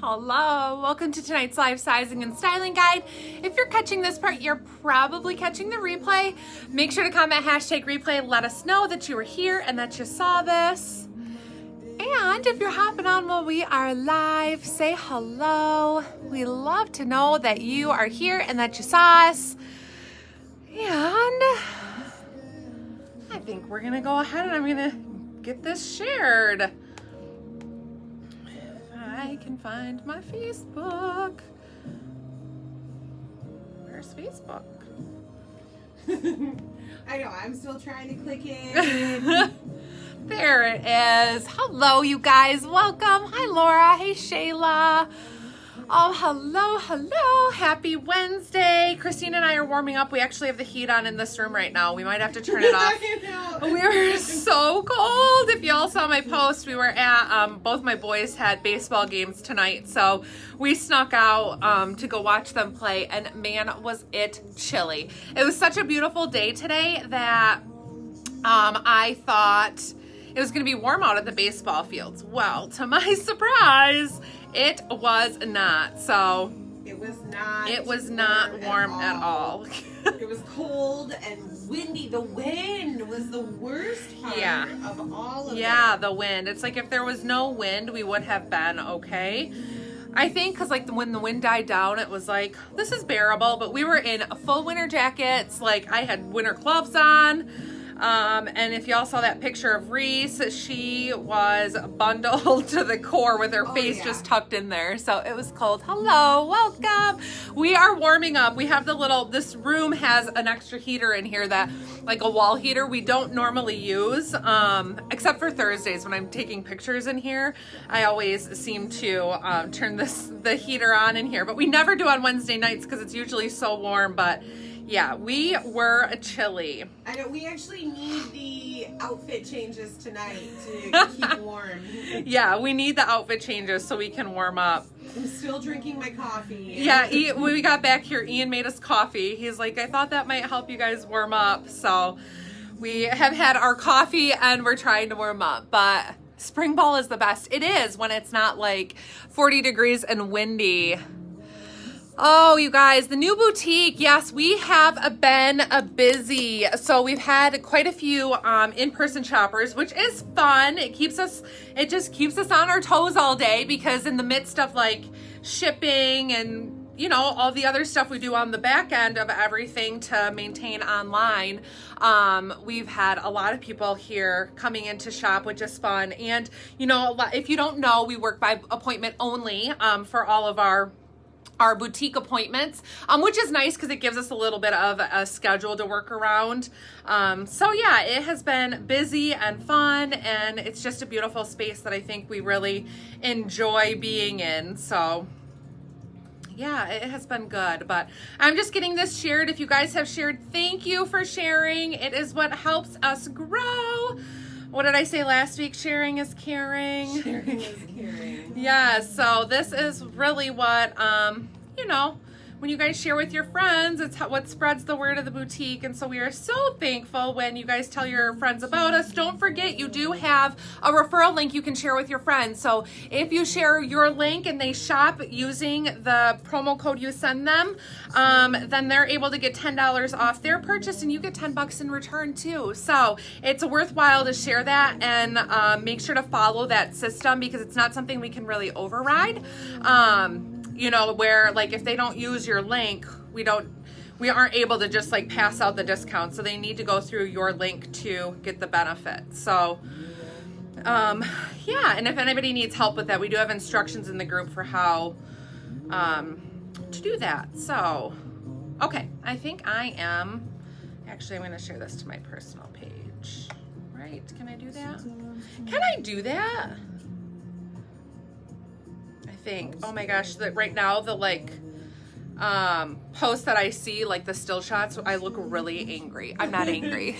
Hello, welcome to tonight's live sizing and styling guide. If you're catching this part, you're probably catching the replay. Make sure to comment hashtag replay. Let us know that you were here and that you saw this. And if you're hopping on while we are live, say hello. We love to know that you are here and that you saw us. And I think we're gonna go ahead and I'm gonna get this shared. I can find my Facebook. Where's Facebook? I know, I'm still trying to click it. There it is. Hello, you guys. Welcome. Hi, Laura. Hey, Shayla. Oh, hello. Happy Wednesday. Christine and I are warming up. We actually have the heat on in this room right now. We might have to turn it off. We're so cold. If y'all saw my post, we were at, both my boys had baseball games tonight. So we snuck out to go watch them play. And man, was it chilly. It was such a beautiful day today that I thought it was going to be warm out at the baseball fields. Well, to my surprise, it was not. So it was not warm at all. It was cold and windy. The wind was the worst part of all of it. Yeah, the wind. It's like if there was no wind, we would have been okay. I think because like when the wind died down, it was like, this is bearable. But we were in full winter jackets. Like I had winter gloves on. And if y'all saw that picture of Reese, she was bundled to the core with her face just tucked in there. So it was cold. Hello, welcome. We are warming up. We have this room has an extra heater in here that like a wall heater we don't normally use, except for Thursdays when I'm taking pictures in here. I always seem to turn the heater on in here, but we never do on Wednesday nights because it's usually so warm. But yeah, we were chilly. I know, we actually need the outfit changes tonight to keep warm. Yeah, we need the outfit changes so we can warm up. I'm still drinking my coffee. Yeah, when we got back here, Ian made us coffee. He's like, I thought that might help you guys warm up. So we have had our coffee and we're trying to warm up. But spring ball is the best. It is when it's not like 40 degrees and windy. Oh, you guys, the new boutique. Yes, we have been busy. So we've had quite a few in-person shoppers, which is fun. It just keeps us on our toes all day because in the midst of like shipping and, you know, all the other stuff we do on the back end of everything to maintain online, we've had a lot of people here coming in to shop, which is fun. And, you know, if you don't know, we work by appointment only for all of our boutique appointments, which is nice because it gives us a little bit of a schedule to work around. So yeah, it has been busy and fun, and it's just a beautiful space that I think we really enjoy being in. So yeah, it has been good, but I'm just getting this shared. If you guys have shared, thank you for sharing. It is what helps us grow. What did I say last week? Sharing is caring. Sharing is caring. Yeah, so this is really what, you know, when you guys share with your friends, it's what spreads the word of the boutique. And so we are so thankful when you guys tell your friends about us. Don't forget, you do have a referral link you can share with your friends. So if you share your link and they shop using the promo code you send them, then they're able to get $10 off their purchase and you get $10 in return too. So it's worthwhile to share that and make sure to follow that system because it's not something we can really override. You know, where like if they don't use your link, we aren't able to just like pass out the discount. So they need to go through your link to get the benefit. So yeah, and if anybody needs help with that, we do have instructions in the group for how to do that. So okay, I think I'm going to share this to my personal page. Right? Can I do that? Can I do that? Think, oh my gosh, that right now the like posts that I see, like the still shots, I look really angry. I'm not angry.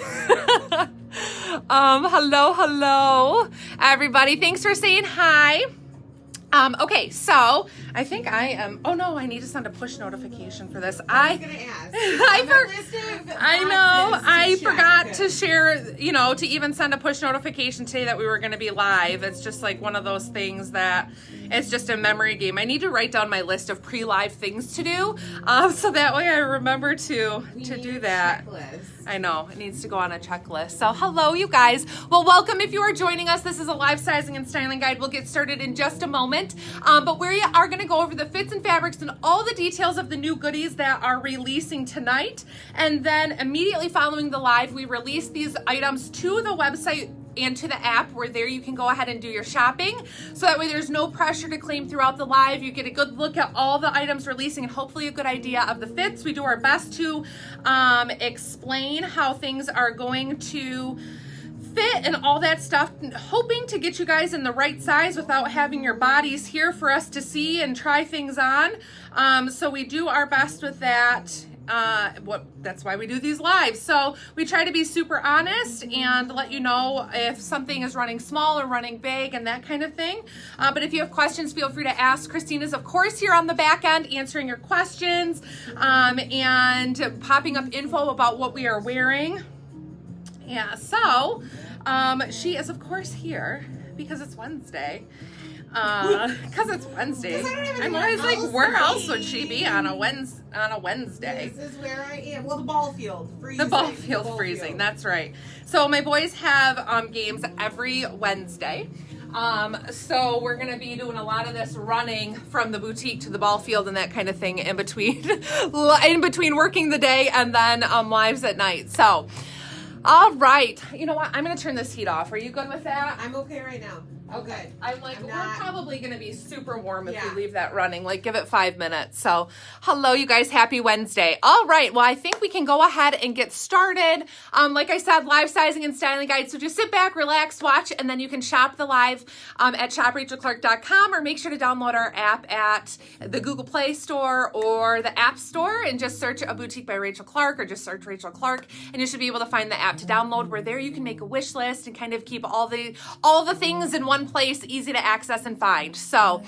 Hello everybody, thanks for saying hi. Okay, so I think I am. Oh no, I need to send a push notification for this. I was gonna ask. I forgot to share. You know, to even send a push notification today that we were going to be live. It's just like one of those things that it's just a memory game. I need to write down my list of pre-live things to do, so that way I remember to do that. I know it needs to go on a checklist. So hello, you guys. Well, welcome if you are joining us. This is a live sizing and styling guide. We'll get started in just a moment. But we are going to go over the fits and fabrics and all the details of the new goodies that are releasing tonight. And then immediately following the live, we release these items to the website and to the app, where there you can go ahead and do your shopping. So that way there's no pressure to claim throughout the live. You get a good look at all the items releasing and hopefully a good idea of the fits. We do our best to explain how things are going to fit and all that stuff, hoping to get you guys in the right size without having your bodies here for us to see and try things on. So we do our best with that. That's why we do these lives. So we try to be super honest and let you know if something is running small or running big and that kind of thing. But if you have questions, feel free to ask. Christina's, of course, here on the back end answering your questions and popping up info about what we are wearing. Yeah, so she is, of course, here because it's Wednesday. Because it's Wednesday. I'm always like, where else would she be on a Wednesday? This is where I am. Well, the ball field freezing. The ball field freezing. That's right. So my boys have games every Wednesday. So we're going to be doing a lot of this running from the boutique to the ball field and that kind of thing in between working the day and then lives at night. So, all right. You know what? I'm going to turn this heat off. Are you good with that? I'm okay right now. Okay. We're probably going to be super warm if we leave that running. Like, give it 5 minutes. So, hello, you guys. Happy Wednesday. All right. Well, I think we can go ahead and get started. Like I said, live sizing and styling guide. So just sit back, relax, watch, and then you can shop the live at shoprachelclark.com, or make sure to download our app at the Google Play Store or the App Store and just search A Boutique by Rachel Clark, or just search Rachel Clark, and you should be able to find the app to download, where there you can make a wish list and kind of keep all the things in one place, easy to access and find. So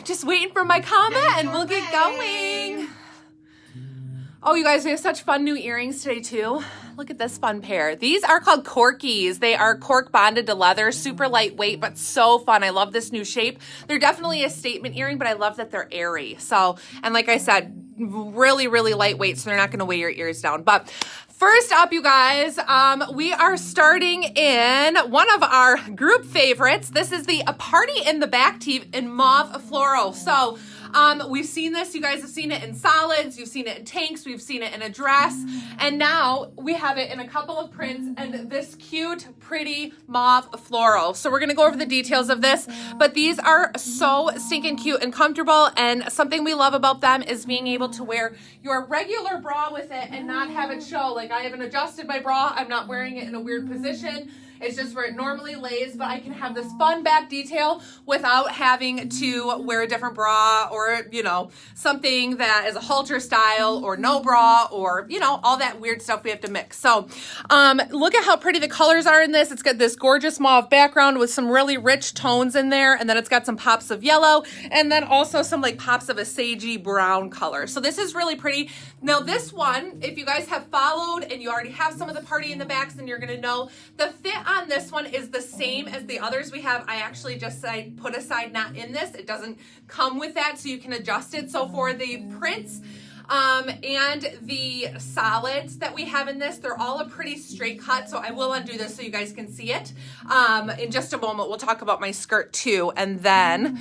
just waiting for my comment and we'll get going. Oh, you guys, we have such fun new earrings today too. Look at this fun pair. These are called Corkies. They are cork bonded to leather, super lightweight, but so fun. I love this new shape. They're definitely a statement earring, but I love that they're airy. So, and like I said, really, really lightweight, so they're not going to weigh your ears down. But first up, you guys, we are starting in one of our group favorites. This is the A Party in the Back tee in mauve floral. So we've seen this. You guys have seen it in solids. You've seen it in tanks. We've seen it in a dress. And now we have it in a couple of prints and this cute, pretty mauve floral. So we're going to go over the details of this. But these are so stinking cute and comfortable. And something we love about them is being able to wear your regular bra with it and not have it show. Like, I haven't adjusted my bra. I'm not wearing it in a weird position. It's just where it normally lays, but I can have this fun back detail without having to wear a different bra, or, you know, something that is a halter style, or no bra, or, you know, all that weird stuff we have to mix. So look at how pretty the colors are in this. It's got this gorgeous mauve background with some really rich tones in there, and then it's got some pops of yellow, and then also some like pops of a sagey brown color. So this is really pretty. Now this one, if you guys have followed and you already have some of the party in the backs, then you're going to know the fit on this one is the same as the others we have. I actually just put aside not in this. It doesn't come with that, so you can adjust it. So for the prints and the solids that we have in this, they're all a pretty straight cut. So I will undo this so you guys can see it. In just a moment, we'll talk about my skirt too, and then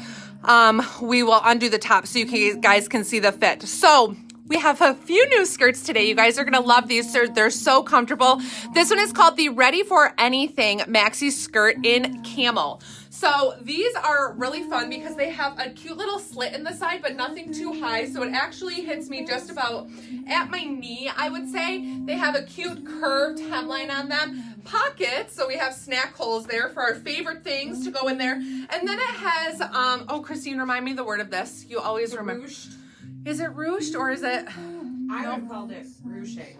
we will undo the top so you guys can see the fit. So we have a few new skirts today. You guys are going to love these. They're so comfortable. This one is called the Ready for Anything Maxi Skirt in Camel. So these are really fun because they have a cute little slit in the side, but nothing too high. So it actually hits me just about at my knee, I would say. They have a cute curved hemline on them. Pockets, so we have snack holes there for our favorite things to go in there. And then it has, oh, Christine, remind me the word of this. You always remember. Ruched. Is it ruched or is it? I would call it ruching.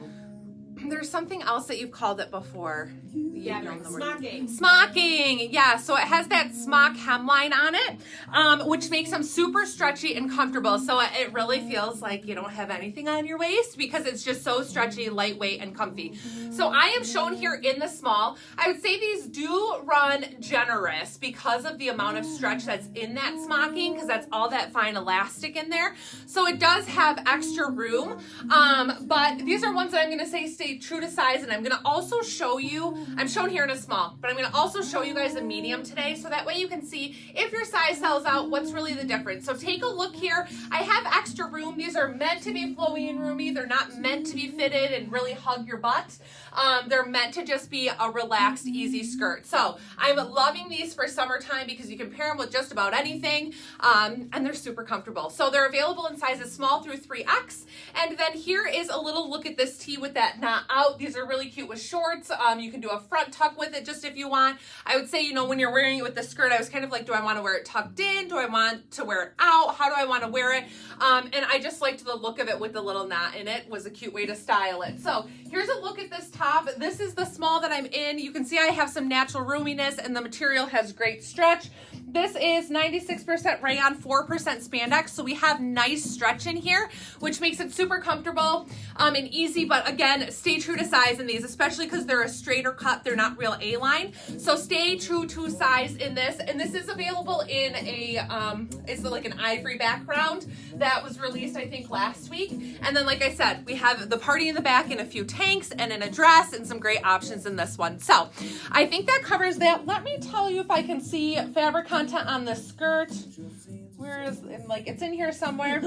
there's something else that you've called it before. Yeah, smocking. Smocking, yeah. So it has that smock hemline on it, which makes them super stretchy and comfortable. So it really feels like you don't have anything on your waist because it's just so stretchy, lightweight, and comfy. So I am shown here in the small. I would say these do run generous because of the amount of stretch that's in that smocking, because that's all that fine elastic in there. So it does have extra room, but these are ones that I'm going to say stay true to size, and I'm going to also show you, I'm shown here in a small, but I'm going to also show you guys a medium today, so that way you can see if your size sells out, what's really the difference. So take a look here. I have extra room. These are meant to be flowy and roomy. They're not meant to be fitted and really hug your butt. They're meant to just be a relaxed, easy skirt. So I'm loving these for summertime because you can pair them with just about anything, and they're super comfortable. So they're available in sizes small through 3X. And then here is a little look at this tee with that knot out. These are really cute with shorts. You can do a front tuck with it just if you want. I would say, you know, when you're wearing it with the skirt, I was kind of like, do I want to wear it tucked in? Do I want to wear it out? How do I want to wear it? And I just liked the look of it with the little knot in it. Was a cute way to style it. So here's a look at this top. This is the small that I'm in. You can see I have some natural roominess and the material has great stretch. This is 96% rayon, 4% spandex. So we have nice stretch in here, which makes it super comfortable and easy. But again, stay true to size in these, especially because they're a straighter cut. They're not real A-line. So stay true to size in this. And this is available in a, it's like an ivory background that was released, I think, last week. And then, like I said, we have the party in the back in a few tanks and in a dress and some great options in this one. So I think that covers that. Let me tell you if I can see fabric content on the skirt. Where is, like, it's in here somewhere.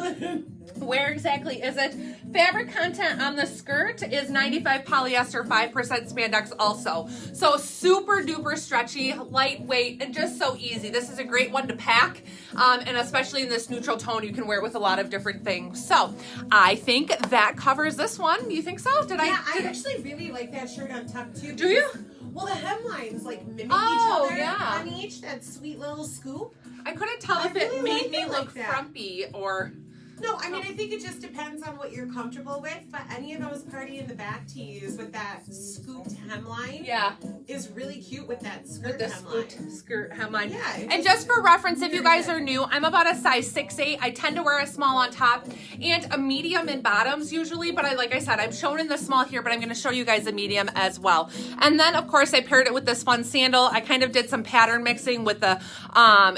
Where exactly is it? Fabric content on the skirt is 95 polyester, 5% spandex also. So super duper stretchy, lightweight, and just so easy. This is a great one to pack, and especially in this neutral tone, you can wear it with a lot of different things. So I think that covers this one. Do you think so? I actually really like that shirt on top too. Do you? Well, the hemlines like mimic each other yeah. on each, that sweet little scoop. I couldn't tell if it made me look frumpy or... No, I mean, I think it just depends on what you're comfortable with, but any of those party in the back tees with that scooped hemline is really cute with that skirt hemline. Skirt hemline. Yeah. And just for reference, if you guys are new, I'm about a size 6'8". I tend to wear a small on top and a medium in bottoms usually, but like I said, I'm shown in the small here, but I'm going to show you guys a medium as well. And then, of course, I paired it with this fun sandal. I kind of did some pattern mixing with the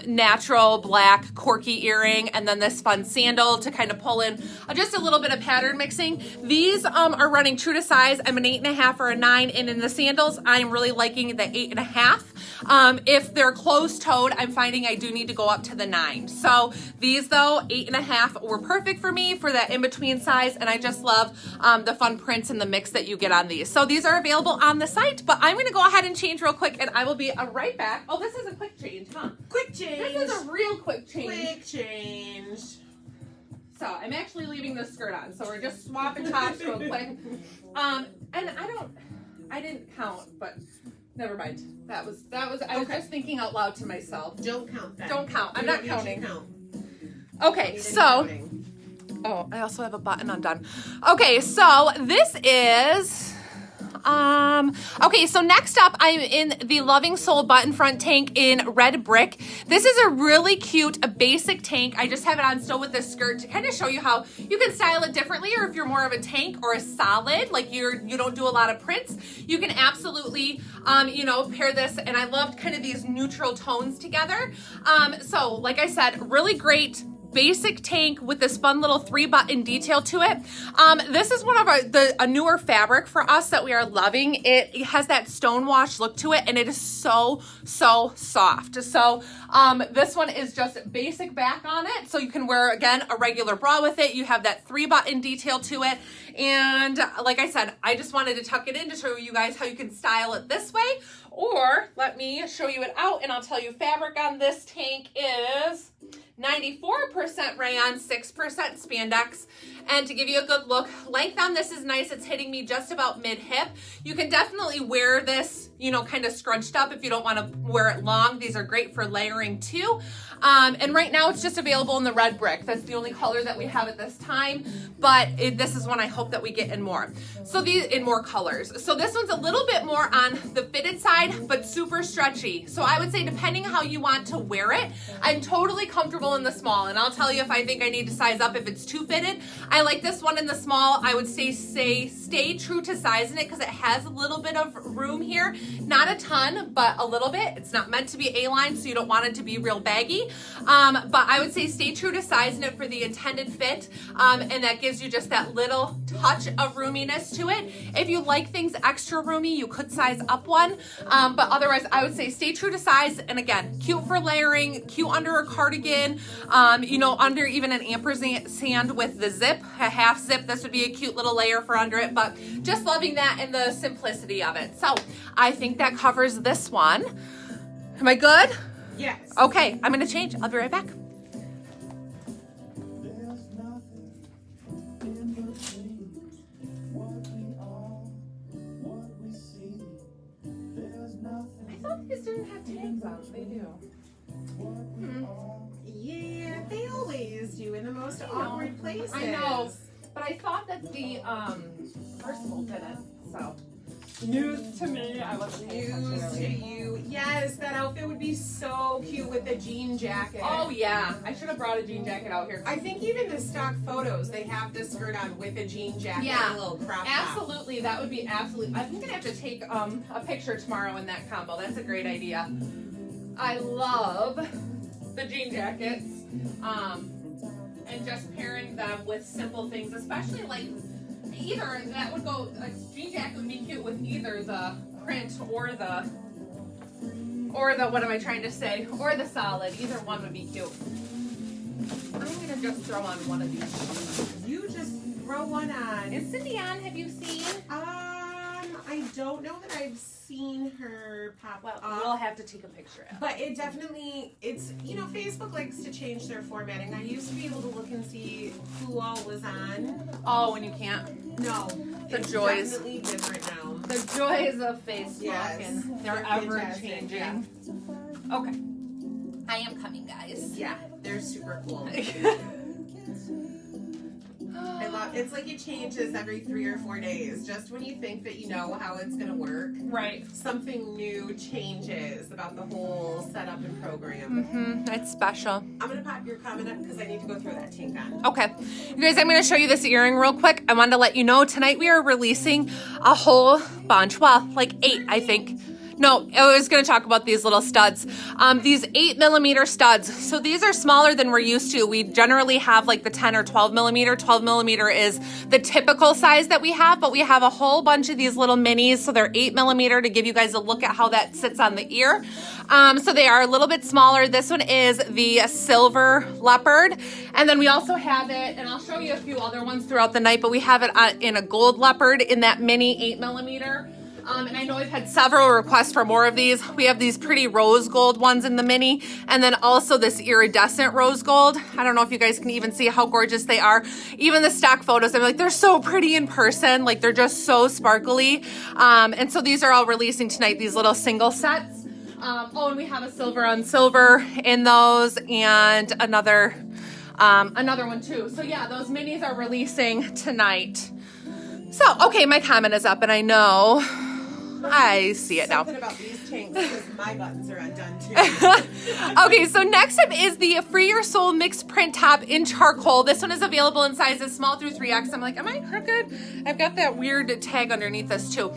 natural black corky earring and then this fun sandal to kind of pull in just a little bit of pattern mixing. These are running true to size. I'm an 8.5 or a 9, and in the sandals, I'm really liking the 8.5. If they're closed-toed, I'm finding I do need to go up to the 9. So these, though, 8.5 were perfect for me for that in-between size, and I just love the fun prints and the mix that you get on these. So these are available on the site, but I'm going to go ahead and change real quick, and I will be right back. Oh, this is a quick change, huh? Quick change. This is a real quick change. Quick change. So I'm actually leaving this skirt on, so we're just swapping tops real quick. And I didn't count, but never mind. That was. I was just thinking out loud to myself. Don't count that. Don't count. I'm not counting. Count. Okay, so. Oh, I also have a button undone. Okay, so this is. Okay, so next up, I'm in the Loving Soul button front tank in red brick. This is a really cute, basic tank. I just have it on still with this skirt to kind of show you how you can style it differently, or if you're more of a tank or a solid, like you don't do a lot of prints, you can absolutely, pair this. And I loved kind of these neutral tones together. So like I said, really great basic tank with this fun little 3-button detail to it. This is one of a newer fabric for us that we are loving. It has that stone wash look to it, and it is so soft. So this one is just basic back on it, so you can wear, again, a regular bra with it. You have that 3-button detail to it, and like I said, I just wanted to tuck it in to show you guys how you can style it this way, or let me show you it out, and I'll tell you fabric on this tank is 94% rayon, 6% spandex, And to give you a good look, length on this is nice. It's hitting me just about mid-hip. You can definitely wear this, you know, kind of scrunched up if you don't want to wear it long. These are great for layering too. And right now it's just available in the red brick. That's the only color that we have at this time, but this is one I hope that we get in more. So these in more colors. So this one's a little bit more on the fitted side, but super stretchy. So I would say depending how you want to wear it, I'm totally comfortable in the small. And I'll tell you if I think I need to size up if it's too fitted. I like this one in the small. I would say stay true to size in it because it has a little bit of room here. Not a ton, but a little bit. It's not meant to be A-line, so you don't want it to be real baggy. But I would say stay true to size in it for the intended fit. And that gives you just that little touch of roominess to it. If you like things extra roomy, you could size up one. But otherwise, I would say stay true to size. And again, cute for layering, cute under a cardigan, you know, under even an ampersand with the zip, a half zip. This would be a cute little layer for under it, but just loving that and the simplicity of it. So I think that covers this one. Am I good? Yes. Okay, I'm gonna change. I'll be right back. I thought these didn't have tags on. They do. Yeah, they always do in the most awkward places. I know, but I thought that the Percival didn't. So news to me. I wasn't paying attention News to earlier. you. Yes, that outfit would be so cute with the jean jacket. Oh yeah, I should have brought a jean jacket out here. I think even the stock photos, they have this skirt on with a jean jacket and a little crop top. Absolutely, that would be absolutely. I'm gonna have to take a picture tomorrow in that combo. That's a great idea. I love the jean jackets, and just pairing them with simple things, especially like either that would go. A jean jacket would be cute with either the print or the what am I trying to say? Or the solid. Either one would be cute. I'm gonna just throw on one of these. You just throw one on. Is Cindy on? Have you seen? I don't know that I've seen her pop up. We'll have to take a picture of it. But it definitely, it's, you know, Facebook likes to change their formatting. I used to be able to look and see who all was on. Oh, and you can't? No. The it's joys. definitely different now. The joys of Facebook, Yes. and they're They're ever fantastic, changing. yeah. Okay. I am coming, guys. Yeah, they're super cool. I love, it's like it changes every 3 or 4 days. Just when you think that you know how it's going to work, Right. something new changes about the whole setup and program. Mm-hmm. It's special. I'm going to pop your comment up because I need to go throw that tank on. Okay. You guys, I'm going to show you this earring real quick. I wanted to let you know tonight we are releasing a whole bunch. Well, like 8, I think. No, I was going to talk about these little studs. These 8mm studs. So these are smaller than we're used to. We generally have like the 10 or 12mm. 12mm is the typical size that we have, but we have a whole bunch of these little minis. So they're 8mm to give you guys a look at how that sits on the ear. So they are a little bit smaller. This one is the silver leopard. And then we also have it, and I'll show you a few other ones throughout the night, but we have it in a gold leopard in that mini 8mm. And I know I've had several requests for more of these. We have these pretty rose gold ones in the mini, and then also this iridescent rose gold. I don't know if you guys can even see how gorgeous they are. Even the stock photos, I'm like, they're so pretty in person. Like, they're just so sparkly. And so these are all releasing tonight, these little single sets. Oh, and we have a silver on silver in those, and another one too. So yeah, those minis are releasing tonight. So, okay, my comment is up, and I know I see it now. Something about these tanks because my buttons are undone too. Okay, so next up is the Free Your Soul mixed print top in charcoal. This one is available in sizes small through 3X. I'm like, am I crooked? I've got that weird tag underneath this too.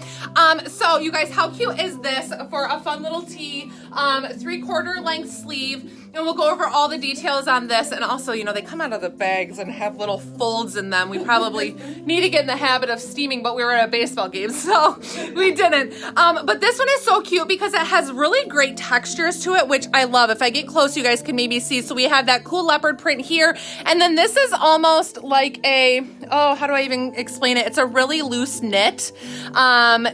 So you guys, how cute is this for a fun little tee? 3/4 length sleeve. And we'll go over all the details on this. And also, you know, they come out of the bags and have little folds in them. We probably need to get in the habit of steaming, but we were at a baseball game, so we didn't. But this one is so cute because it has really great textures to it, which I love. If I get close, you guys can maybe see. So we have that cool leopard print here. And then this is almost like a, oh, how do I even explain it? It's a really loose knit.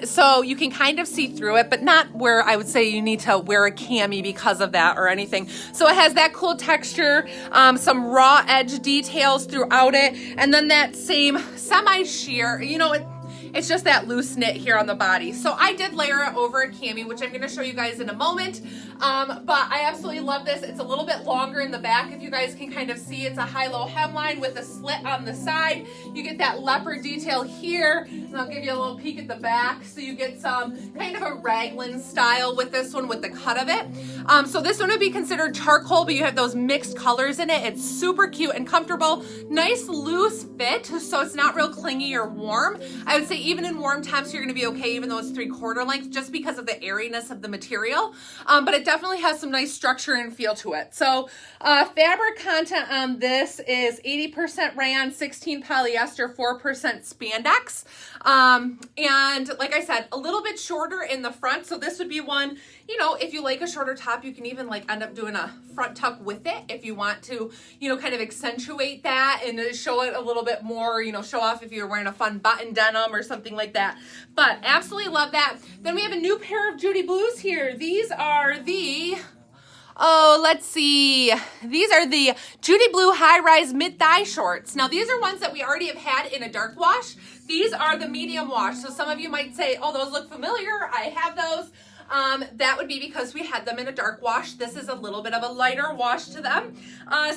So you can kind of see through it, but not where I would say you need to wear a cami because of that or anything. So it has that cool texture, some raw edge details throughout it, and then that same semi-sheer, you know, it's just that loose knit here on the body. So I did layer it over a cami, which I'm going to show you guys in a moment. But I absolutely love this. It's a little bit longer in the back. If you guys can kind of see, it's a high-low hemline with a slit on the side. You get that leopard detail here. And I'll give you a little peek at the back. So you get some kind of a raglan style with this one with the cut of it. So this one would be considered charcoal, but you have those mixed colors in it. It's super cute and comfortable. Nice loose fit, so it's not real clingy or warm. I would say even in warm temps, you're gonna be okay, even though it's 3/4 length, just because of the airiness of the material. But it definitely has some nice structure and feel to it. So fabric content on this is 80% rayon, 16 polyester, 4% spandex. And like I said, a little bit shorter in the front. So this would be one, you know, if you like a shorter top, you can even like end up doing a front tuck with it if you want to, you know, kind of accentuate that and show it a little bit more, you know, show off if you're wearing a fun button denim or something like that. But absolutely love that. Then we have a new pair of Judy Blues here. These are the, oh, let's see. These are the Judy Blue high-rise mid-thigh shorts. Now, these are ones that we already have had in a dark wash. These are the medium wash. So some of you might say, oh, those look familiar. I have those. That would be because we had them in a dark wash. This is a little bit of a lighter wash to them.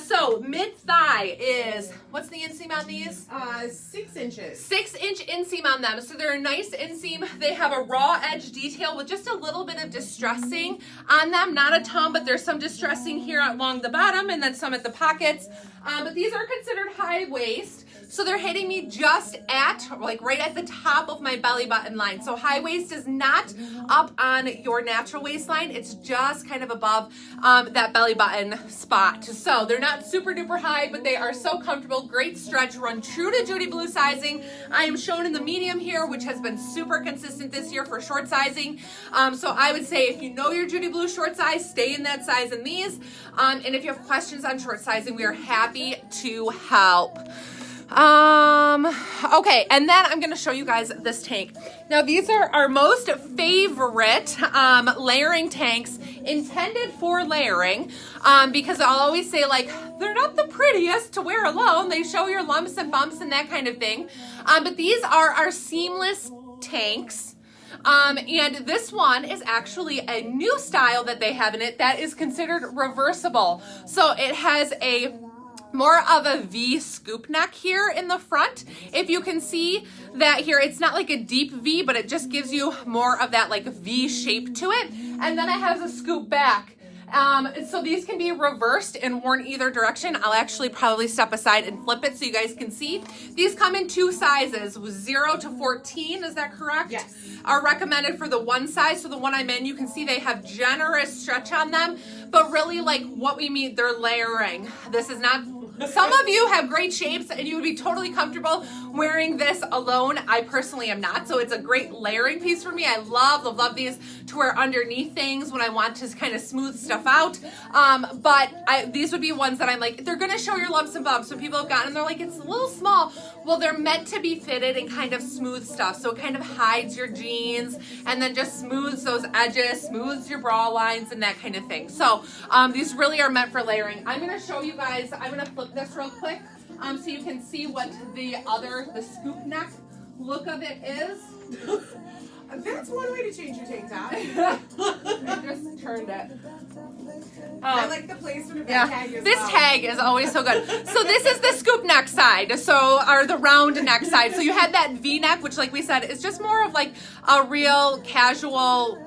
So mid-thigh is, what's the inseam on these? 6 inches. 6-inch inseam on them. So they're a nice inseam. They have a raw edge detail with just a little bit of distressing on them. Not a ton, but there's some distressing here along the bottom and then some at the pockets. But these are considered high waist. So they're hitting me just at, like right at the top of my belly button line. So high waist is not up on your natural waistline. It's just kind of above that belly button spot. So they're not super duper high, but they are so comfortable. Great stretch, run true to Judy Blue sizing. I am shown in the medium here, which has been super consistent this year for short sizing. So I would say if you know your Judy Blue short size, stay in that size in these. And if you have questions on short sizing, we are happy to help. Okay, and then I'm going to show you guys this tank. Now, these are our most favorite layering tanks intended for layering because I'll always say, like, they're not the prettiest to wear alone. They show your lumps and bumps and that kind of thing. But these are our seamless tanks. And this one is actually a new style that they have in it that is considered reversible. So it has a more of a V scoop neck here in the front. If you can see that here, it's not like a deep V, but it just gives you more of that like V shape to it. And then it has a scoop back. So these can be reversed and worn either direction. I'll actually probably step aside and flip it so you guys can see. These come in 2 sizes, 0 to 14, is that correct? Yes. Are recommended for the one size. So the one I'm in, you can see they have generous stretch on them, but really like what we mean, they're layering. This is not, some of you have great shapes and you would be totally comfortable wearing this alone. I personally am not, so it's a great layering piece for me. I love these to wear underneath things when I want to kind of smooth stuff out. But these would be ones that I'm like, they're gonna show your lumps and bumps. So people have gotten, they're like, it's a little small. Well, they're meant to be fitted and kind of smooth stuff. So it kind of hides your jeans and then just smooths those edges, smooths your bra lines and that kind of thing. So these really are meant for layering. I'm gonna show you guys, I'm gonna flip this real quick so you can see what the scoop neck look of it is. That's one way to change your tank top. I just turned it. I like the placement of that tag as this well. tag is always so good. So this is the scoop neck side, or the round neck side. So you had that V neck, which like we said, is just more of like a real casual,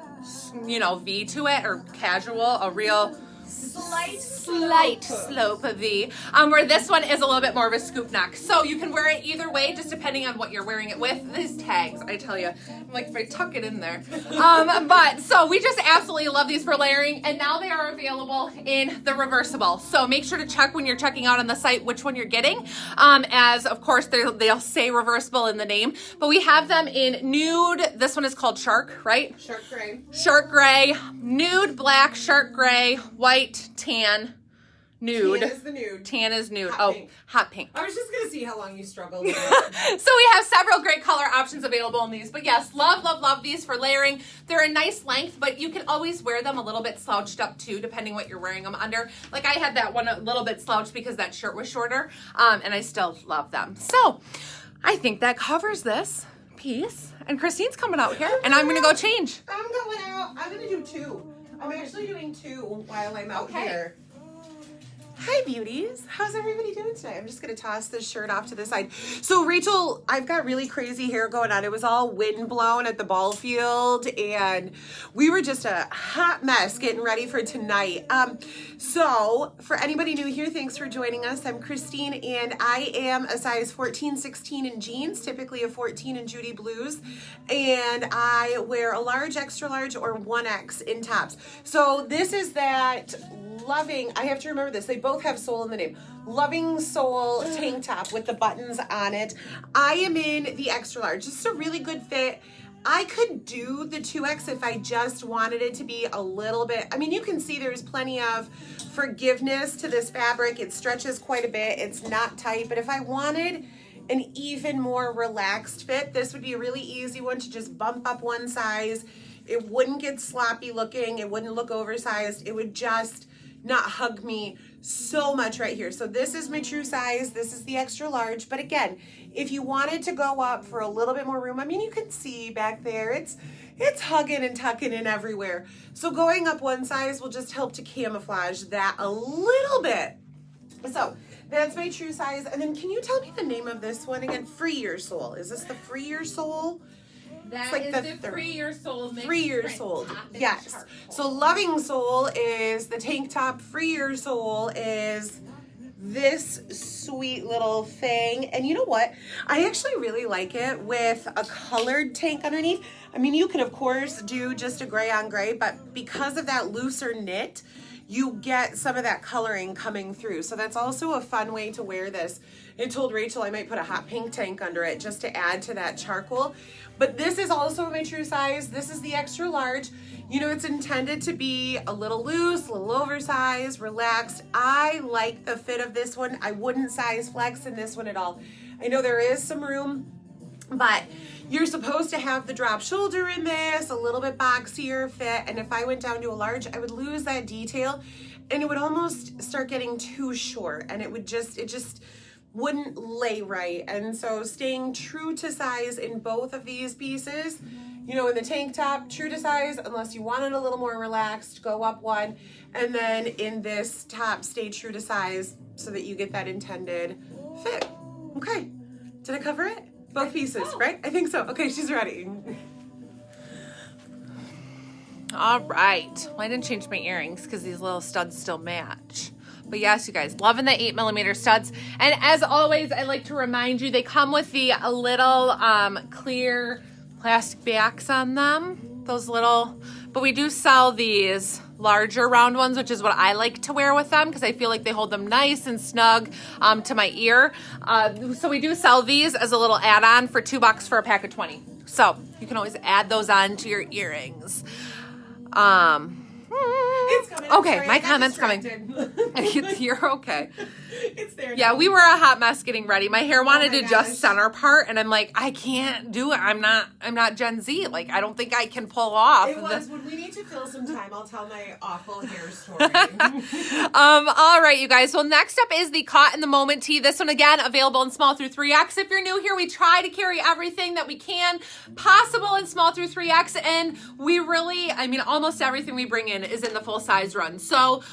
you know, V to it, or casual, a real slight slope of V, where this one is a little bit more of a scoop neck. So you can wear it either way, just depending on what you're wearing it with. These tags, I tell you, I'm like, if I tuck it in there. But so we just absolutely love these for layering, and now they are available in the reversible. So make sure to check when you're checking out on the site which one you're getting, as of course they'll say reversible in the name, but we have them in nude. This one is called Shark, right? Shark gray. Shark gray, nude black, shark gray, white, tan, nude. Tan is the nude. Tan is nude. Hot pink. Hot pink. I was just going to see how long you struggled with it. So we have several great color options available in these. But yes, love, love, love these for layering. They're a nice length, but you can always wear them a little bit slouched up too, depending what you're wearing them under. Like I had that one a little bit slouched because that shirt was shorter, and I still love them. So I think that covers this piece. And Christine's coming out here, and I'm going to go change. I'm going out. I'm going to do 2. I'm actually doing 2 while I'm out here. Hi, beauties. How's everybody doing today? I'm just going to toss this shirt off to the side. So, Rachel, I've got really crazy hair going on. It was all wind blown at the ball field, and we were just a hot mess getting ready for tonight. So, for anybody new here, thanks for joining us. I'm Christine, and I am a size 14, 16 in jeans, typically a 14 in Judy Blues, and I wear a large, extra large, or 1X in tops. So, this is that Loving, I have to remember this, they both have soul in the name. Loving Soul tank top with the buttons on it. I am in the extra large. Just a really good fit. I could do the 2X if I just wanted it to be a little bit, I mean, you can see there's plenty of forgiveness to this fabric. It stretches quite a bit. It's not tight, but if I wanted an even more relaxed fit, this would be a really easy one to just bump up one size. It wouldn't get sloppy looking. It wouldn't look oversized. It would just not hug me so much right here. So this is my true size. This is the extra large. But again, if you wanted to go up for a little bit more room, I mean, you can see back there, it's hugging and tucking in everywhere. So going up one size will just help to camouflage that a little bit. So that's my true size. And then can you tell me the name of this one again? Free Your Soul. Is this the Free Your Soul? That like is the Free Your Soul mixed Free Your Soul. Yes. So Loving Soul is the tank top. Free Your Soul is this sweet little thing. And you know what? I actually really like it with a colored tank underneath. I mean, you could, of course, do just a gray on gray, but because of that looser knit, you get some of that coloring coming through. So that's also a fun way to wear this. I told Rachel I might put a hot pink tank under it just to add to that charcoal. But this is also my true size. This is the extra large. You know, it's intended to be a little loose, a little oversized, relaxed. I like the fit of this one. I wouldn't size flex in this one at all. I know there is some room, but you're supposed to have the drop shoulder in this, a little bit boxier fit. And if I went down to a large, I would lose that detail and it would almost start getting too short and it just wouldn't lay right. And so staying true to size in both of these pieces, you know, in the tank top, true to size, unless you want it a little more relaxed, go up one. And then in this top, stay true to size so that you get that intended fit. Okay, did I cover it? Both pieces, right? I think so. Okay, she's ready. All right. Well, I didn't change my earrings because these little studs still match. But yes, you guys, loving the 8mm studs. And as always, I like to remind you, they come with the little clear plastic backs on them. Those little, but we do sell these larger round ones, which is what I like to wear with them because I feel like they hold them nice and snug to my ear. So we do sell these as a little add-on for $2 for a pack of 20. So you can always add those on to your earrings. It's coming. Okay, sorry, my comment's coming. You're okay. It's there now. Yeah, we were a hot mess getting ready. My hair wanted to gosh. just center part, and I'm like, I can't do it. I'm not Gen Z. Like, I don't think I can pull off. It was when we need to fill some time. I'll tell my awful hair story. All right, you guys. Well, next up is the Caught in the Moment tee. This one, again, available in small through 3X. If you're new here, we try to carry everything that we can possible in small through 3X, and we really, I mean, almost everything we bring in is in the full size run. So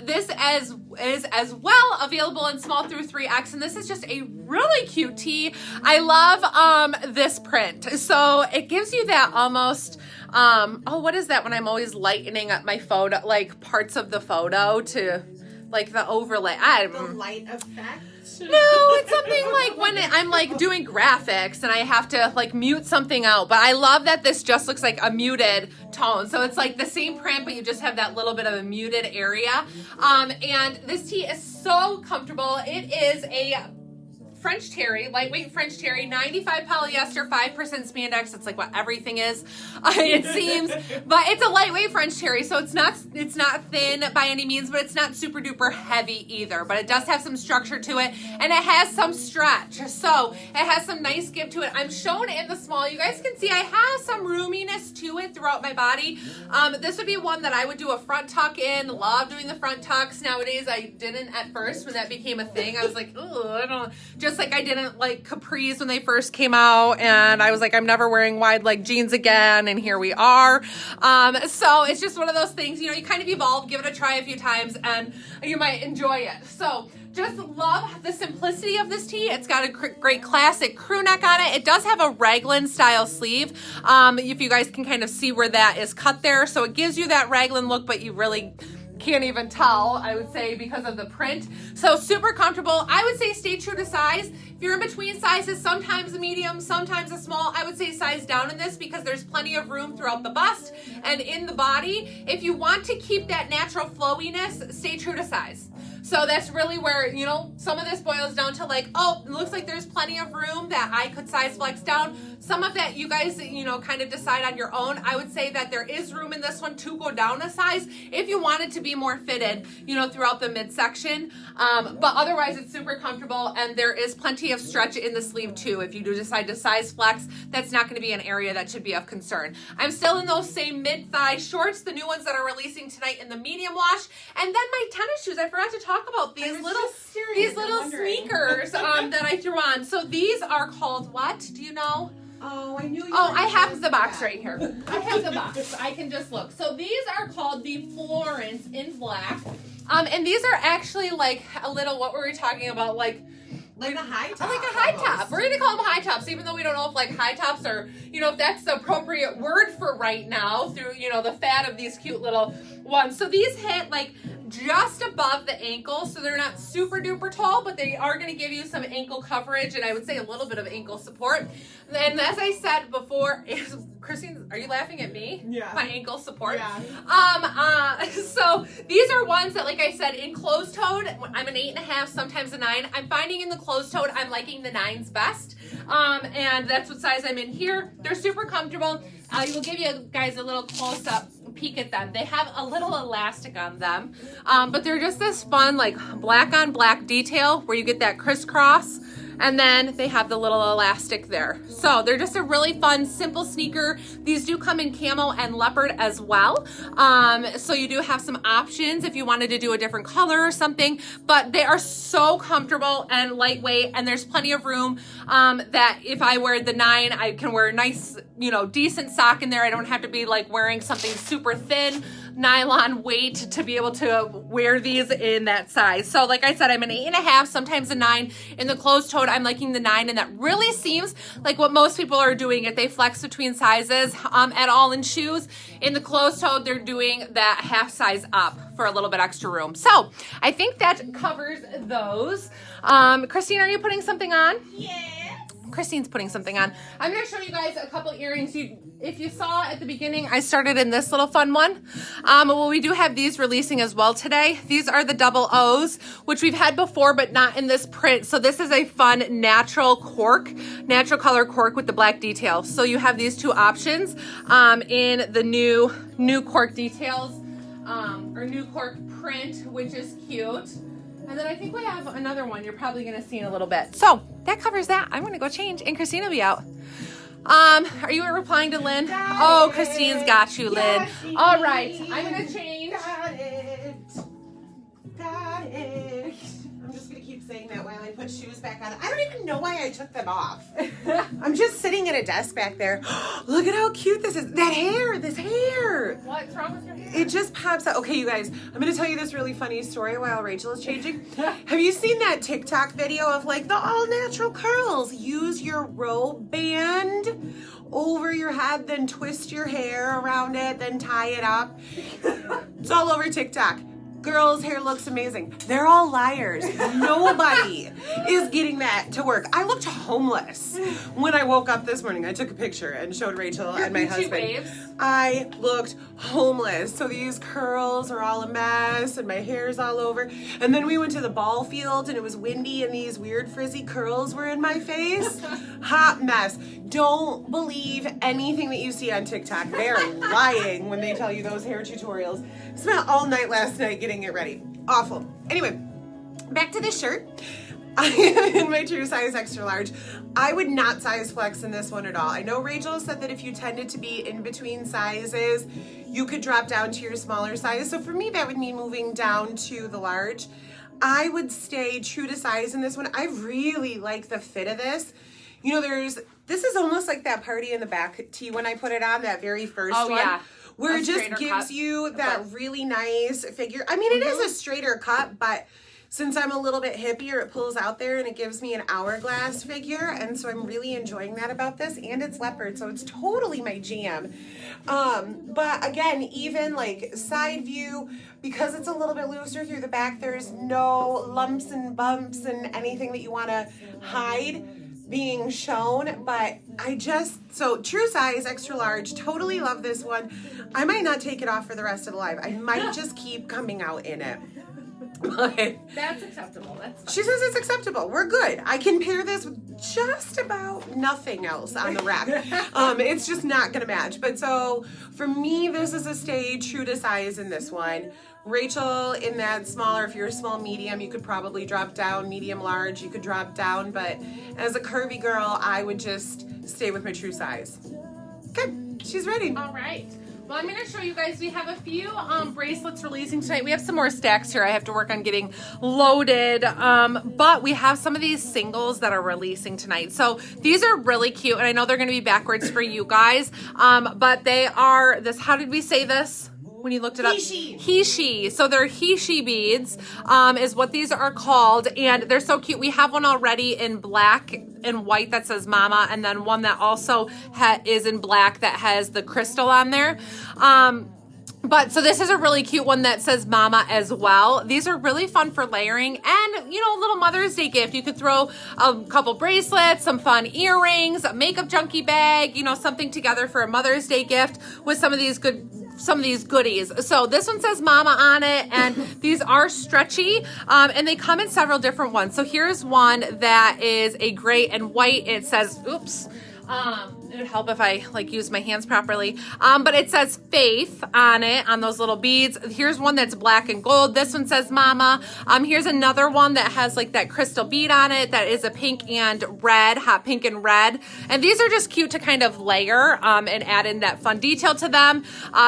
this is as well available in small through 3X, and this is just a really cute tee. I love this print. So it gives you that almost what is that when I'm always lightening up my photo, like parts of the photo to like the overlay. The light effect? No, it's something like when I'm like doing graphics and I have to like mute something out. But I love that this just looks like a muted tone. So it's like the same print, but you just have that little bit of a muted area. And this tee is so comfortable. It is a French terry, lightweight French terry, 95 polyester, 5% spandex. It's like what everything is, it seems. But it's a lightweight French terry, so it's not thin by any means, but it's not super duper heavy either. But it does have some structure to it, and it has some stretch. So it has some nice give to it. I'm showing it in the small. You guys can see I have some roominess to it throughout my body. This would be one that I would do a front tuck in. Love doing the front tucks. Nowadays, I didn't at first when that became a thing. I was like, oh, I don't. Just like I didn't like capris when they first came out, and I was like, I'm never wearing wide leg jeans again, and here we are. So it's just one of those things, you know, you kind of evolve, give it a try a few times, and you might enjoy it. So just love the simplicity of this tee. It's got a great classic crew neck on it. It does have a raglan style sleeve. If you guys can kind of see where that is cut there. So it gives you that raglan look, but you really can't even tell, I would say, because of the print. So super comfortable. I would say stay true to size. If you're in between sizes, sometimes a medium, sometimes a small, I would say size down in this because there's plenty of room throughout the bust and in the body. If you want to keep that natural flowiness, stay true to size. So that's really where, you know, some of this boils down to like, oh, it looks like there's plenty of room that I could size flex down. Some of that you guys, you know, kind of decide on your own. I would say that there is room in this one to go down a size if you want it to be more fitted, you know, throughout the midsection. But otherwise it's super comfortable, and there is plenty of stretch in the sleeve too. If you do decide to size flex, that's not going to be an area that should be of concern. I'm still in those same mid-thigh shorts, the new ones that are releasing tonight in the medium wash. And then my tennis shoes, I forgot to talk about these little sneakers that I threw on. So these are called what? Do you know? Oh, I knew you. Oh, I have the box right here. I have the box. I can just look. So these are called the Florence in black. And these are actually like a little, what were we talking about? Like a high top. Like a high top. We're going to call them high tops, even though we don't know if like high tops are, you know, if that's the appropriate word for right now through, you know, the fad of these cute little ones. So these hit like just above the ankle, so they're not super duper tall, but they are going to give you some ankle coverage, and I would say a little bit of ankle support. And as I said before, Christine, are you laughing at me? Yeah. My ankle support. Yeah. So these are ones that, like I said, in closed-toed, I'm an 8.5, sometimes a 9. I'm finding in the closed-toed, I'm liking the 9s best, and that's what size I'm in here. They're super comfortable. I will give you guys a little close-up peek at them. They have a little elastic on them, but they're just this fun like black on black detail where you get that crisscross, and then they have the little elastic there. So they're just a really fun, simple sneaker. These do come in camo and leopard as well. So you do have some options if you wanted to do a different color or something, but they are so comfortable and lightweight, and there's plenty of room that if I wear the 9, I can wear a nice, you know, decent sock in there. I don't have to be like wearing something super thin nylon weight to be able to wear these in that size. So like I said, I'm an 8.5, sometimes a 9. In the closed toed, I'm liking the 9, and that really seems like what most people are doing if they flex between sizes at all in shoes. In the closed toed, they're doing that half size up for a little bit extra room. So I think that covers those. Christine, are you putting something on? Yeah. Christine's putting something on. I'm going to show you guys a couple earrings. If you saw at the beginning, I started in this little fun one. Well, we do have these releasing as well today. These are the double O's, which we've had before, but not in this print. So this is a fun natural color cork with the black detail. So you have these two options in the new cork details or new cork print, which is cute. And then I think we have another one you're probably going to see in a little bit. So that covers that. I'm going to go change, and Christine will be out. Are you replying to Lynn? Oh, Christine's got you, Lynn. All right, I'm going to change. Got it. I'm just going to keep saying that while I put shoes back on. I don't even know why I took them off. I'm just sitting at a desk back there. Look at how cute this is. This hair. What's wrong with your hair? It just pops out. Okay, you guys, I'm going to tell you this really funny story while Rachel is changing. Have you seen that TikTok video of like the all natural curls? Use your robe band over your head, then twist your hair around it, then tie it up. It's all over TikTok. girls' hair looks amazing. They're all liars. Nobody is getting that to work. I looked homeless when I woke up this morning. I took a picture and showed Rachel and my husband. Waves. I looked homeless. So these curls are all a mess and my hair's all over. And then we went to the ball field and it was windy and these weird frizzy curls were in my face. Hot mess. Don't believe anything that you see on TikTok. They're lying when they tell you those hair tutorials. Spent all night last night getting it ready. Awful. Anyway, back to this shirt. I am in my true size extra large. I would not size flex in this one at all. I know Rachel said that if you tended to be in between sizes, you could drop down to your smaller size. So for me, that would mean moving down to the large. I would stay true to size in this one. I really like the fit of this. You know, this is almost like that party in the back tee when I put it on, that very first one. Yeah. Where it just gives you that really nice figure. I mean, it is a straighter cut, but since I'm a little bit hippier, it pulls out there and it gives me an hourglass figure. And so I'm really enjoying that about this. And it's leopard, so it's totally my jam. But again, even like side view, because it's a little bit looser through the back, there's no lumps and bumps and anything that you want to hide being shown. But so true size, extra large, totally love this one. I might not take it off for the rest of the live. I might just keep coming out in it. But that's acceptable. That's fine. She says it's acceptable. We're good. I can pair this with just about nothing else on the rack. It's just not gonna match. But so for me, this is a stay true to size in this one. Rachel, in that smaller, if you're a small medium, you could probably drop down. Medium large, you could drop down. But as a curvy girl, I would just stay with my true size. Okay, she's ready. All right. Well, I'm going to show you guys, we have a few bracelets releasing tonight. We have some more stacks here I have to work on getting loaded, but we have some of these singles that are releasing tonight. So these are really cute, and I know they're going to be backwards for you guys, but they are this, how did we say this when you looked it up? He-she. So they're he-she beads, is what these are called, and they're so cute. We have one already in black and white that says mama, and then one that also is in black that has the crystal on there. But so this is a really cute one that says mama as well. These are really fun for layering and, you know, a little Mother's Day gift. You could throw a couple bracelets, some fun earrings, a makeup junkie bag, you know, something together for a Mother's Day gift with some of these goodies. So this one says mama on it, and these are stretchy, and they come in several different ones. So here's one that is a gray and white. It says, oops, it would help if I use my hands properly. But it says faith on it, on those little beads. Here's one that's black and gold. This one says mama. Here's another one that has that crystal bead on it that is a pink and red, hot pink and red. And these are just cute to kind of layer and add in that fun detail to them.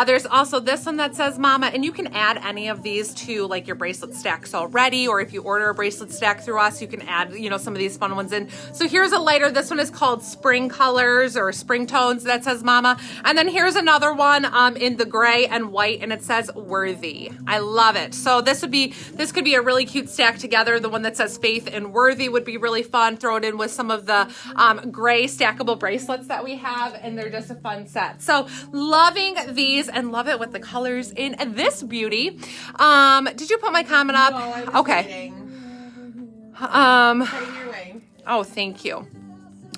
There's also this one that says mama, and you can add any of these to your bracelet stacks already, or if you order a bracelet stack through us, you can add, some of these fun ones in. So here's a lighter. This one is called Spring Colors or Spring Tones that says mama. And then here's another one in the gray and white, and it says worthy. I love it. So this could be a really cute stack together. The one that says faith and worthy would be really fun. Throw it in with some of the gray stackable bracelets that we have, and they're just a fun set. So loving these and love it with the colors in this beauty. Did you put my comment up? No, I was okay. Waiting. Heading your way. Oh, thank you.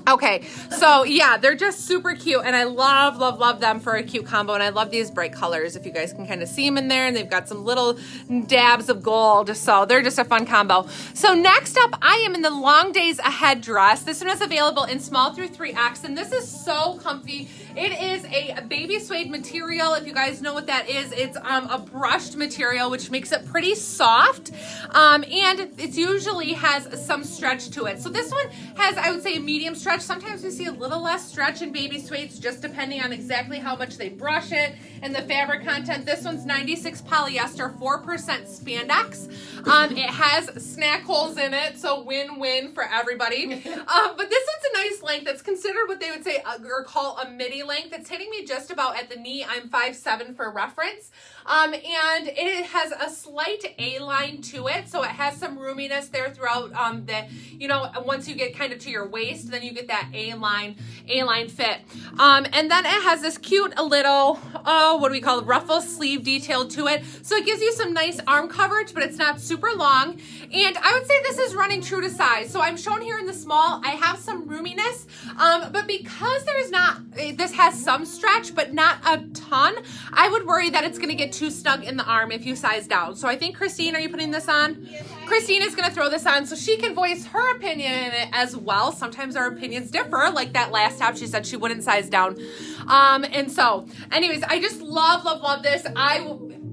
Okay, so yeah, they're just super cute, and I love, love, love them for a cute combo, and I love these bright colors, if you guys can kind of see them in there, and they've got some little dabs of gold, so they're just a fun combo. So next up, I am in the Long Days Ahead dress. This one is available in small through 3X, and this is so comfy. It is a baby suede material. If you guys know what that is, it's a brushed material, which makes it pretty soft, and it usually has some stretch to it. So this one has, I would say, a medium stretch. Sometimes we see a little less stretch in baby suedes, just depending on exactly how much they brush it and the fabric content. This one's 96 polyester, 4% spandex. It has snack holes in it, so win-win for everybody. But this one's a nice length. It's considered what they would say or call a midi length. It's hitting me just about at the knee. I'm 5'7" for reference. And it has a slight A-line to it, so it has some roominess there throughout once you get kind of to your waist, then you get that A-line fit. And then it has this cute little, gecko, what do we call it, ruffle sleeve detail to it. So it gives you some nice arm coverage, but it's not super long. And I would say this is running true to size. So I'm shown here in the small. I have some roominess, but because this has some stretch, but not a ton, I would worry that it's gonna get too snug in the arm if you size down. So I think, Christine, are you putting this on? Yes, Christine is gonna throw this on so she can voice her opinion in it as well. Sometimes our opinions differ, like that last top, she said she wouldn't size down. And so, anyways, I just love this.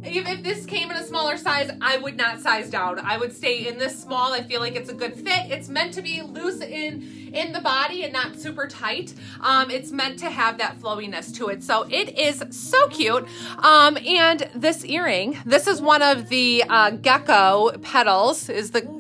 If this came in a smaller size, I would not size down. I would stay in this small. I feel like it's a good fit. It's meant to be loose in the body and not super tight. It's meant to have that flowiness to it. So it is so cute. And this earring, this is one of the gecko petals.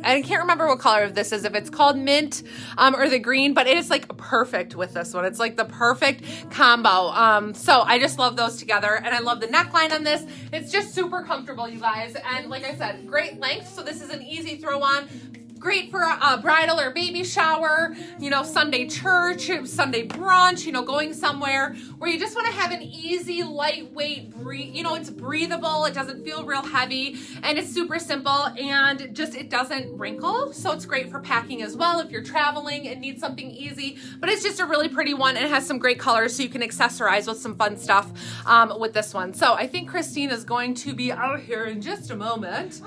I can't remember what color of this is, if it's called mint or the green, but it is like perfect with this one. It's like the perfect combo. So I just love those together, and I love the neckline on this. It's just super comfortable, you guys. And like I said, great length. So this is an easy throw on. Great for a bridal or baby shower, Sunday church, Sunday brunch, going somewhere where you just want to have an easy, lightweight, it's breathable. It doesn't feel real heavy, and it's super simple, and it doesn't wrinkle. So it's great for packing as well if you're traveling and need something easy, but it's just a really pretty one, and it has some great colors so you can accessorize with some fun stuff with this one. So I think Christine is going to be out here in just a moment.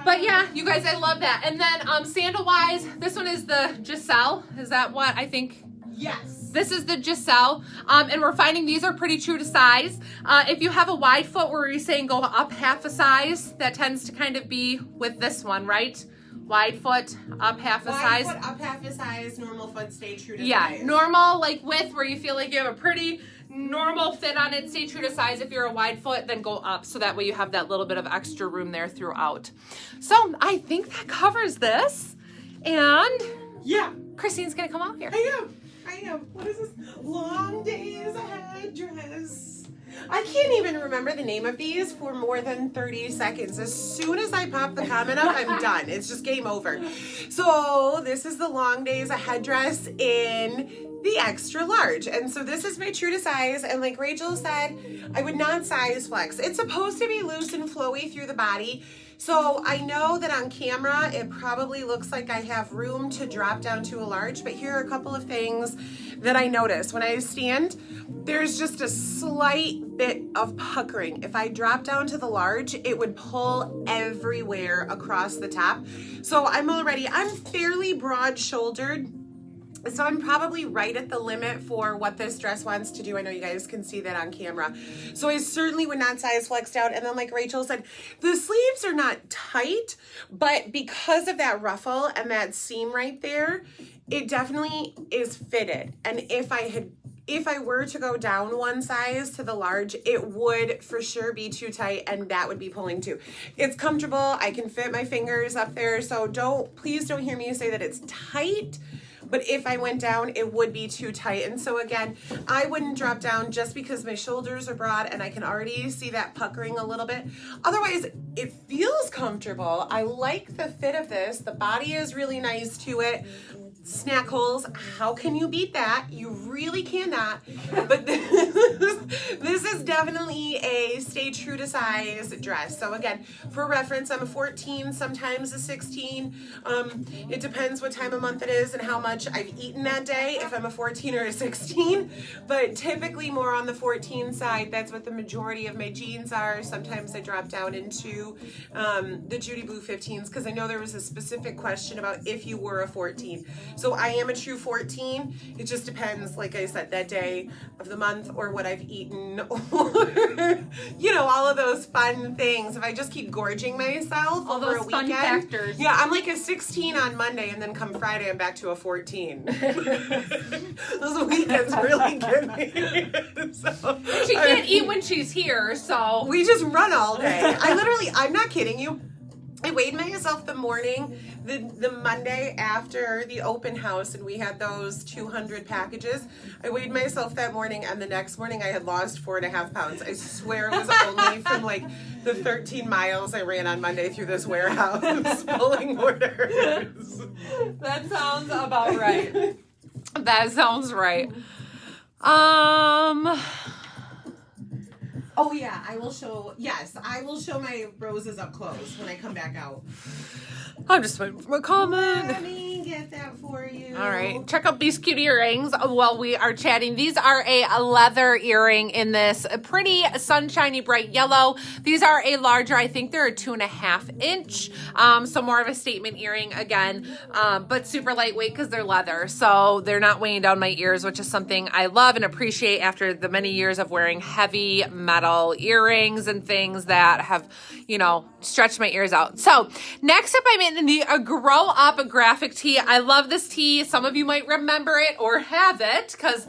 But yeah, you guys, I love that. And then sandal wise, this one is the Giselle. Is that what I think? Yes. This is the Giselle. And we're finding these are pretty true to size. If you have a wide foot, where you're saying go up half a size, that tends to kind of be with this one, right? Wide foot, up half a size. Wide foot, up half a size. Normal foot, stay true to size. Yeah, normal width, where you feel like you have a pretty normal fit on it, stay true to size. If you're a wide foot, then go up, so that way you have that little bit of extra room there throughout. So I think that covers this. And yeah, Christine's gonna come out here. I am. What is this? Long days ahead dress. I can't even remember the name of these for more than 30 seconds. As soon as I pop the comment up, I'm done. It's just game over. So this is the long days ahead dress in the extra large. And so this is my true to size. And like Rachel said, I would not size flex. It's supposed to be loose and flowy through the body. So I know that on camera, it probably looks like I have room to drop down to a large, but here are a couple of things that I notice. When I stand, there's just a slight bit of puckering. If I drop down to the large, it would pull everywhere across the top. So I'm fairly broad shouldered. So I'm probably right at the limit for what this dress wants to do. I know you guys can see that on camera. So I certainly would not size flex down. And then like Rachel said, the sleeves are not tight, but because of that ruffle and that seam right there, it definitely is fitted. And if I were to go down one size to the large, it would for sure be too tight, and that would be pulling too. It's comfortable. I can fit my fingers up there. So please don't hear me say that it's tight. But if I went down, it would be too tight. And so again, I wouldn't drop down just because my shoulders are broad and I can already see that puckering a little bit. Otherwise, it feels comfortable. I like the fit of this. The body is really nice to it. Snack holes, how can you beat that? You really cannot. But this is definitely a stay true to size dress. So again, for reference, I'm a 14, sometimes a 16. It depends what time of month it is and how much I've eaten that day, if I'm a 14 or a 16. But typically more on the 14 side. That's what the majority of my jeans are. Sometimes I drop down into the Judy Blue 15s, because I know there was a specific question about if you were a 14. So I am a true 14. It just depends, like I said, that day of the month or what I've eaten or, all of those fun things. If I just keep gorging myself all over those a fun weekend. Factors. Yeah, I'm like a 16 on Monday, and then come Friday, I'm back to a 14. Those weekends really get me. So, she can't eat when she's here, so. We just run all day. I'm not kidding you. I weighed myself the morning, the Monday after the open house, and we had those 200 packages. I weighed myself that morning, and the next morning I had lost 4.5 pounds. I swear it was only from like the 13 miles I ran on Monday through this warehouse pulling orders. That sounds about right. That sounds right. Oh yeah, I will show my roses up close when I come back out. I'm just waiting for my comment. Let me get that for you. All right, check out these cute earrings while we are chatting. These are a leather earring in this pretty sunshiny bright yellow. These are a larger, I think they're a 2.5 inch. So more of a statement earring again, but super lightweight because they're leather. So they're not weighing down my ears, which is something I love and appreciate after the many years of wearing heavy metal earrings and things that have, you know, stretched my ears out. So next up, I'm in the Grow Up graphic tee. I love this tee. Some of you might remember it or have it because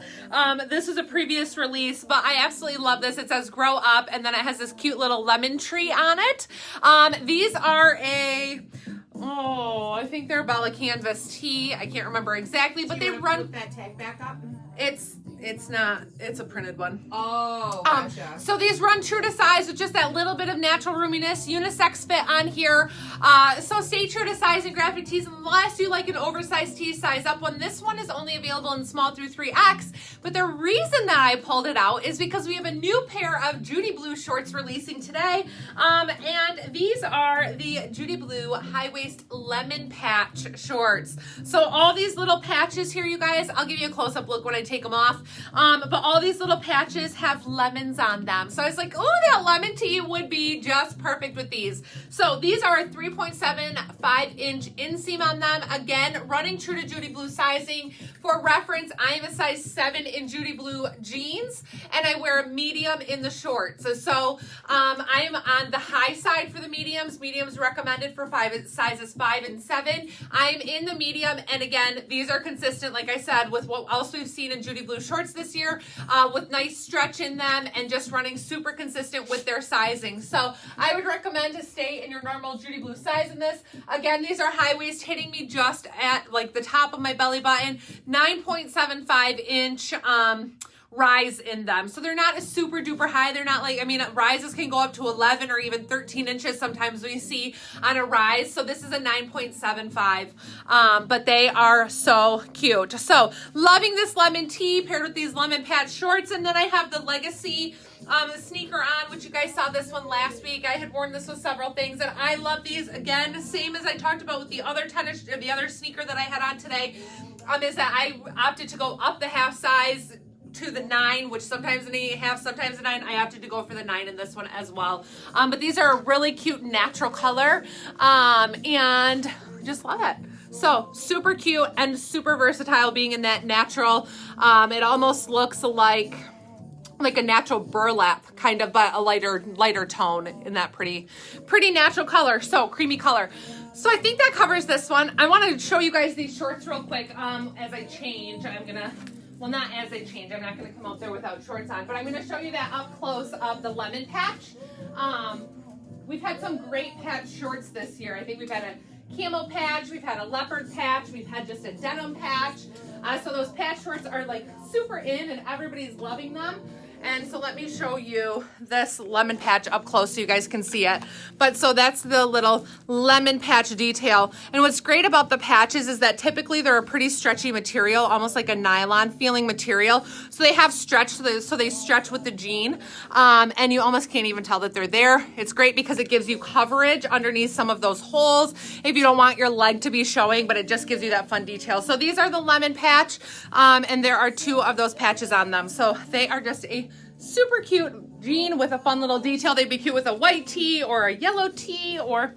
this was a previous release, but I absolutely love this. It says Grow Up, and then it has this cute little lemon tree on it. These are I think they're Bella Canvas tee. I can't remember exactly, but they run. Put that tag back up. It's not. It's a printed one. Oh, gotcha. So these run true to size with just that little bit of natural roominess, unisex fit on here. So stay true to size in graphic tees unless you like an oversized tee, size up one. This one is only available in small through 3X. But the reason that I pulled it out is because we have a new pair of Judy Blue shorts releasing today. And these are the Judy Blue high waist lemon patch shorts. So all these little patches here, you guys, I'll give you a close up look when I take them off. But all these little patches have lemons on them. So I was like, oh, that lemon tea would be just perfect with these. So these are a 3.75 inch inseam on them. Again, running true to Judy Blue sizing. For reference, I am a size 7 in Judy Blue jeans, and I wear a medium in the shorts. So I'm on the high side for the mediums. Mediums recommended for sizes 5 and 7. I'm in the medium, and again, these are consistent, like I said, with what else we've seen in Judy Blue shorts this year, with nice stretch in them and just running super consistent with their sizing. So I would recommend to stay in your normal Judy Blue size in this. Again, these are high waist, hitting me just at like the top of my belly button, 9.75 inch rise in them. So they're not a super duper high. They're not like, I mean, rises can go up to 11 or even 13 inches sometimes we see on a rise. So this is a 9.75, but they are so cute. So loving this lemon tee paired with these lemon patch shorts. And then I have the Legacy sneaker on, which you guys saw this one last week. I had worn this with several things, and I love these. Again, same as I talked about with the other the other sneaker that I had on today, is that I opted to go up the half size to the 9, which sometimes an 8.5, sometimes a 9. I opted to go for the 9 in this one as well. But these are a really cute natural color, and just love it. So super cute and super versatile being in that natural. It almost looks like a natural burlap kind of, but a lighter tone in that pretty natural color. So creamy color. So I think that covers this one. I want to show you guys these shorts real quick as I change. Well, not as I change. I'm not going to come out there without shorts on, but I'm going to show you that up close of the lemon patch. We've had some great patch shorts this year. I think we've had a camel patch, we've had a leopard patch, we've had just a denim patch. So those patch shorts are like super in and everybody's loving them. And so let me show you this lemon patch up close so you guys can see it. But so that's the little lemon patch detail. And what's great about the patches is that typically they're a pretty stretchy material, almost like a nylon feeling material. So they have stretch, so they stretch with the jean. And you almost can't even tell that they're there. It's great because it gives you coverage underneath some of those holes if you don't want your leg to be showing, but it just gives you that fun detail. So these are the lemon patch, and there are 2 of those patches on them. So they are just a super cute jean with a fun little detail. They'd be cute with a white tee or a yellow tee or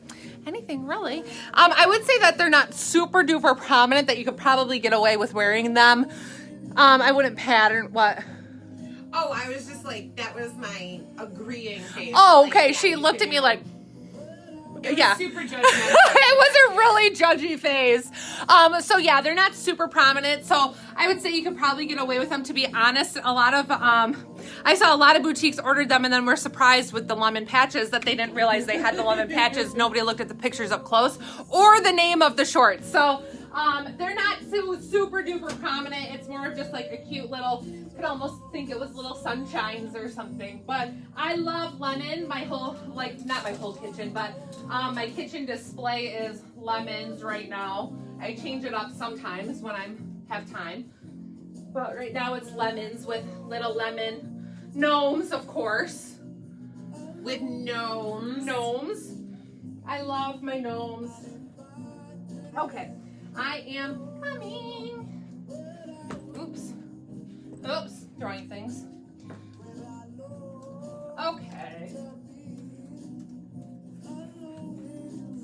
anything really. I would say that they're not super duper prominent, that you could probably get away with wearing them. I wouldn't pattern what. Oh, I was just like, that was my agreeing face. Oh, like, okay. yeah, She looked at me like, yeah. Super judgmental. It was a really judgy phase. So yeah, they're not super prominent. So I would say you could probably get away with them, to be honest. A lot of, I saw a lot of boutiques ordered them and then were surprised with the lemon patches that they didn't realize they had the lemon patches. Nobody looked at the pictures up close or the name of the shorts. So they're not super duper prominent. It's more of just like a cute little, you could almost think it was little sunshines or something. But I love lemon. My whole, like, not my whole kitchen, but my kitchen display is lemons right now. I change it up sometimes when I have time. But right now it's lemons with little lemon gnomes, of course. with gnomes. Gnomes. I love my gnomes. Okay, I am coming. Oops. Oops, throwing things. Okay.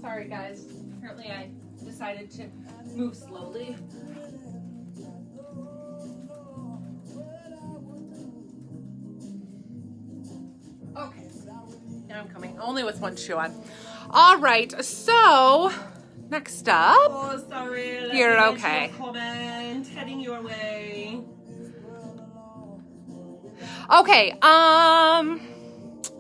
Sorry guys, apparently I decided to move slowly. Okay, now I'm coming, only with one shoe on. All right, so next up. Oh, sorry. You're okay. Comment heading your way. Okay,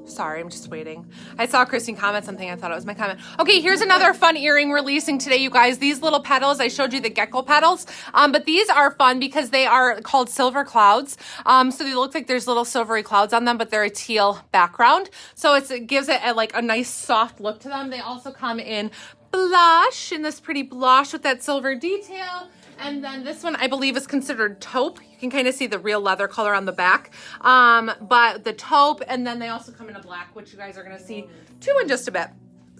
sorry, I'm just waiting. I saw Christine comment something. I thought it was my comment. Okay, here's another fun earring releasing today, you guys. These little petals, I showed you the gecko petals, but these are fun because they are called silver clouds. So they look like there's little silvery clouds on them, but they're a teal background. So it gives it a nice soft look to them. They also come in blush, in this pretty blush with that silver detail. And then this one, I believe, is considered taupe. You can kind of see the real leather color on the back. But the taupe, and then they also come in a black, which you guys are going to see too in just a bit.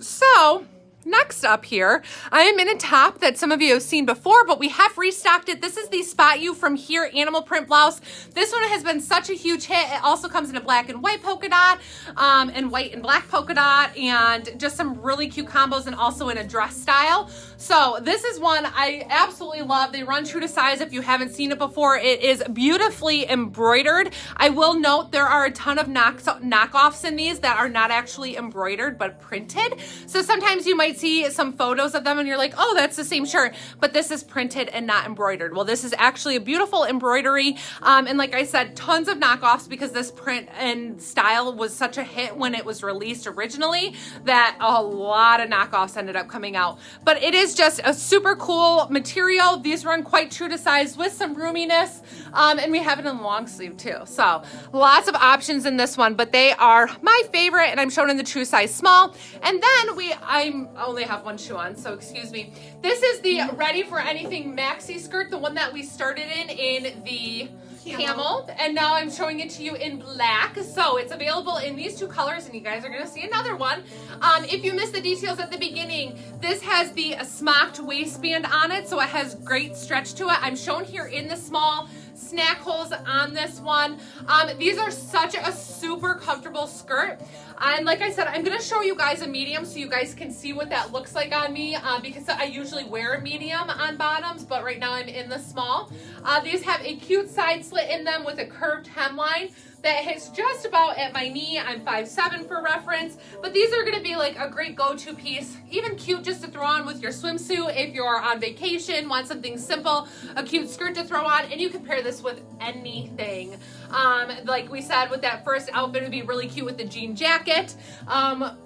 So next up here, I am in a top that some of you have seen before, but we have restocked it. This is the Spot You From Here animal print blouse. This one has been such a huge hit. It also comes in a black and white polka dot, and white and black polka dot, and just some really cute combos, and also in a dress style. So this is one I absolutely love. They run true to size if you haven't seen it before. It is beautifully embroidered. I will note there are a ton of knockoffs in these that are not actually embroidered but printed. So sometimes you might see some photos of them and you're like, oh, that's the same shirt, but this is printed and not embroidered. Well, this is actually a beautiful embroidery. And like I said, tons of knockoffs because this print and style was such a hit when it was released originally that a lot of knockoffs ended up coming out. But it is just a super cool material. These run quite true to size with some roominess. And we have it in long sleeve too. So lots of options in this one, but they are my favorite, and I'm shown in the true size small. And then I only have one shoe on, so excuse me. This is the Ready for Anything maxi skirt, the one that we started in the camel, and now I'm showing it to you in black. So it's available in these two colors, and you guys are going to see another one. If you missed the details at the beginning, this has the smocked waistband on it, so it has great stretch to it. I'm shown here in the small. Snack holes on this one. These are such a super comfortable skirt. And like I said, I'm going to show you guys a medium so you guys can see what that looks like on me, because I usually wear a medium on bottoms, but right now I'm in the small. These have a cute side slit in them with a curved hemline that hits just about at my knee. I'm 5'7" for reference, but these are gonna be like a great go-to piece, even cute just to throw on with your swimsuit if you're on vacation, want something simple, a cute skirt to throw on, and you can pair this with anything. Like we said, with that first outfit, it would be really cute with the jean jacket,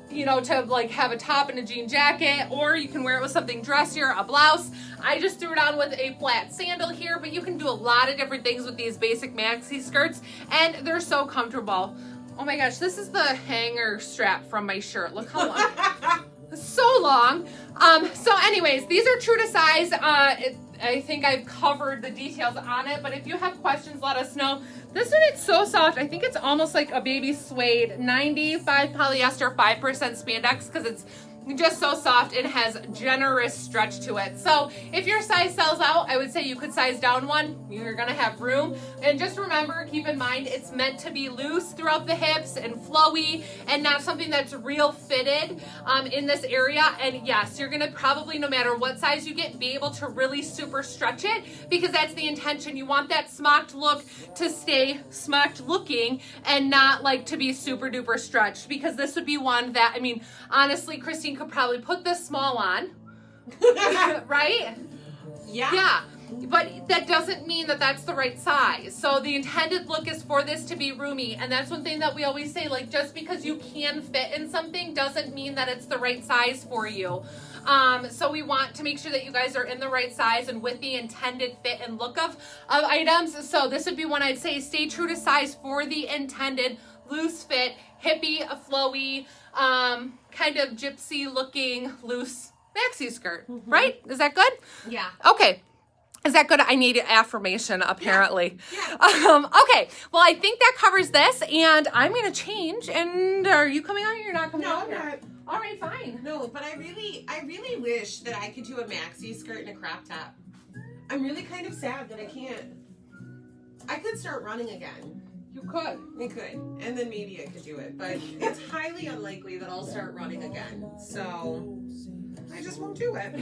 you know, to like have a top and a jean jacket, or you can wear it with something dressier, a blouse. I just threw it on with a flat sandal here, but you can do a lot of different things with these basic maxi skirts, and they're so comfortable. Oh my gosh, this is the hanger strap from my shirt. Look how long. So long. So anyways, these are true to size. I think I've covered the details on it, but if you have questions, let us know. This one, it's so soft. I think it's almost like a baby suede. 95 polyester, 5% spandex, because it's just so soft and has generous stretch to it. So if your size sells out, I would say you could size down one. You're gonna have room. And just remember, keep in mind, it's meant to be loose throughout the hips and flowy, and not something that's real fitted in this area. And yes, you're gonna probably, no matter what size you get, be able to really super stretch it, because that's the intention. You want that smocked look to stay smocked looking and not like to be super duper stretched, because this would be one that, I mean, honestly, Christine could probably put this small on, right? Yeah. Yeah, but that doesn't mean that that's the right size. So the intended look is for this to be roomy, and that's one thing that we always say, like, just because you can fit in something doesn't mean that it's the right size for you. So we want to make sure that you guys are in the right size and with the intended fit and look of items. So this would be one I'd say stay true to size for the intended loose fit, hippie, flowy, kind of gypsy looking loose maxi skirt, right? Is that good? Yeah. Okay. Is that good? I need affirmation, apparently. Yeah. Okay. Well, I think that covers this, and I'm going to change. And are you coming out? You're not coming out? No, I'm not. All right, fine. No, but I really wish that I could do a maxi skirt and a crop top. I'm really kind of sad that I can't. I could start running again. You could. I could. And then maybe I could do it. But it's highly unlikely that I'll start running again. So I just won't do it.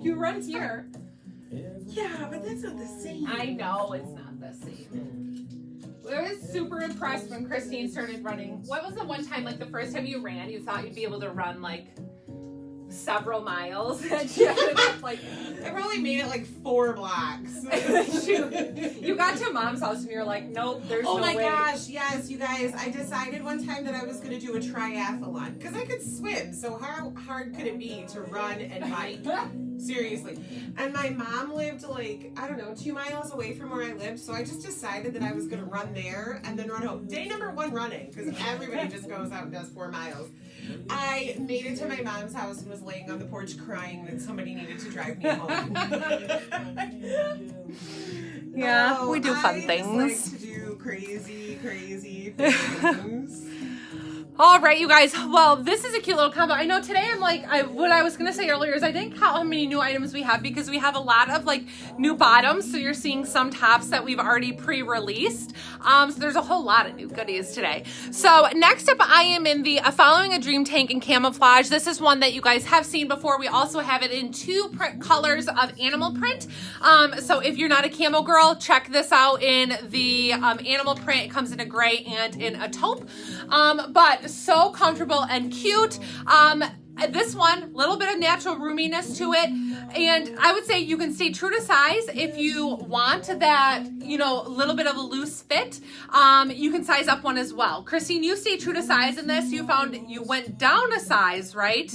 You run here. Yeah, but that's not the same. I know it's not the same. I was super impressed when Christine started running. What was the one time, like the first time you ran, you thought you'd be able to run like several miles? And she ended up like, I probably made it like 4 blocks. you got to Mom's house and you're like, nope, there's no way. Oh my gosh, yes, you guys. I decided one time that I was going to do a triathlon because I could swim. So how hard could it be to run and bike? Seriously. And my mom lived like, I don't know, 2 miles away from where I lived. So I just decided that I was going to run there and then run home. Day number 1 running, because everybody just goes out and does 4 miles. I made it to my mom's house and was laying on the porch crying that somebody needed to drive me home. Yeah, we do fun things. I just like to do crazy things. All right, you guys. Well, this is a cute little combo. I know today I'm like, what I was going to say earlier is I didn't count how many new items we have because we have a lot of like new bottoms. So you're seeing some tops that we've already pre-released. So there's a whole lot of new goodies today. So next up, I am in the Following a Dream tank in camouflage. This is one that you guys have seen before. We also have it in 2 print colors of animal print. So if you're not a camo girl, check this out in the animal print. It comes in a gray and in a taupe. But so comfortable and cute. This one, little bit of natural roominess to it. And I would say you can stay true to size if you want that, you know, little bit of a loose fit. You can size up one as well. Christine, you stay true to size in this. You found you went down a size, right?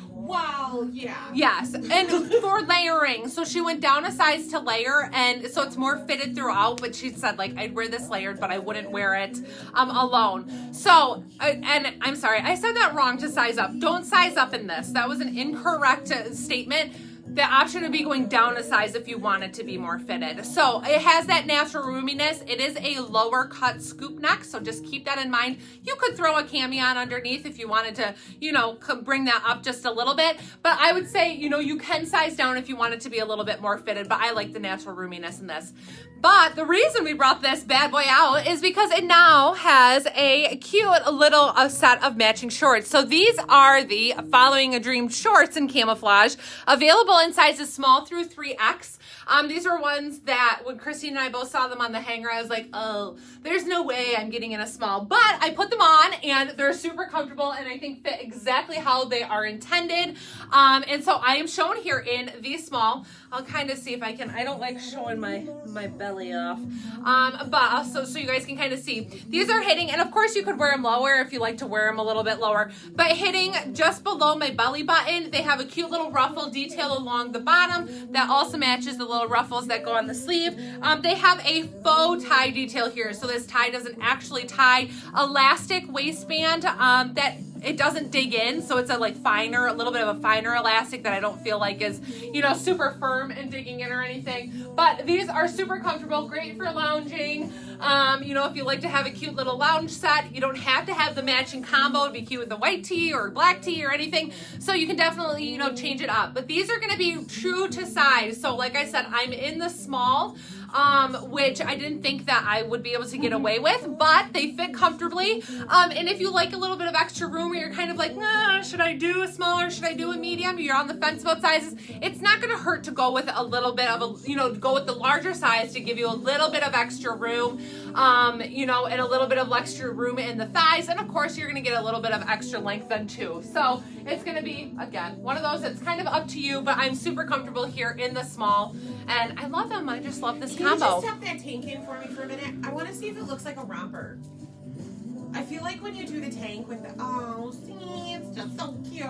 Wow, yeah. Yes, and for layering. So she went down a size to layer, and so it's more fitted throughout, but she said, like, I'd wear this layered, but I wouldn't wear it alone. So, and I'm sorry, I said that wrong to size up. Don't size up in this. That was an incorrect statement. The option would be going down a size if you want it to be more fitted. So it has that natural roominess. It is a lower cut scoop neck, so just keep that in mind. You could throw a cami on underneath if you wanted to, you know, bring that up just a little bit. But I would say, you know, you can size down if you want it to be a little bit more fitted, but I like the natural roominess in this. But the reason we brought this bad boy out is because it now has a cute little set of matching shorts. So these are the Following a Dream shorts in camouflage, available in sizes small through 3X. These are ones that when Christine and I both saw them on the hanger, I was like, oh, there's no way I'm getting in a small. But I put them on and they're super comfortable and I think fit exactly how they are intended. And so I am shown here in the small. I'll kind of see if I can. I don't like showing my belly off. But also so you guys can kind of see. These are hitting, and of course you could wear them lower if you like to wear them a little bit lower. But hitting just below my belly button, they have a cute little ruffle detail along the bottom that also matches the little ruffles that go on the sleeve. They have a faux tie detail here, so this tie doesn't actually tie. Elastic waistband that it doesn't dig in, so it's a like finer, a little bit of a finer elastic that I don't feel like is, you know, super firm and digging in or anything. But these are super comfortable, great for lounging. You know, if you like to have a cute little lounge set, you don't have to have the matching combo. It'd be cute with the white tee or black tee or anything. So you can definitely, you know, change it up. But these are going to be true to size. So like I said, I'm in the small, which I didn't think that I would be able to get away with, but they fit comfortably. And if you like a little bit of extra room or you're kind of like, should I do a smaller? Should I do a medium? You're on the fence about sizes. It's not going to hurt to go with a little bit of a, you know, go with the larger size to give you a little bit of extra room, you know, and a little bit of extra room in the thighs. And of course, you're going to get a little bit of extra length then too. So it's going to be, again, one of those that's kind of up to you, but I'm super comfortable here in the small. And I love them. I just love this combo. Can you just tuck that tank in for me for a minute? I want to see if it looks like a romper. I feel like when you do the tank with the, oh, see, it's just so cute.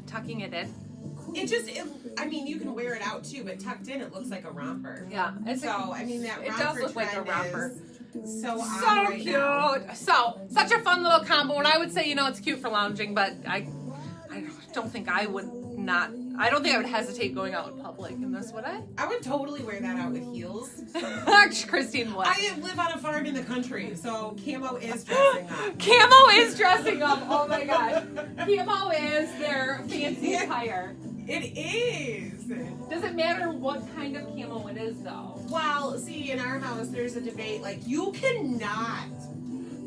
Tucking it in. I mean, you can wear it out too, but tucked in, it looks like a romper. Yeah. I mean, that romper it does look like a romper. So right cute. Now. So, such a fun little combo. And I would say, you know, it's cute for lounging, but I don't think I would not I don't think I would hesitate going out in public in this, would I? I would totally wear that out with heels. Christine would. I live on a farm in the country, so camo is dressing up. Camo is dressing up. Oh my gosh. Camo is their fancy attire. It is. Does it matter what kind of camo it is, though? Well, see, in our house, there's a debate. Like, you cannot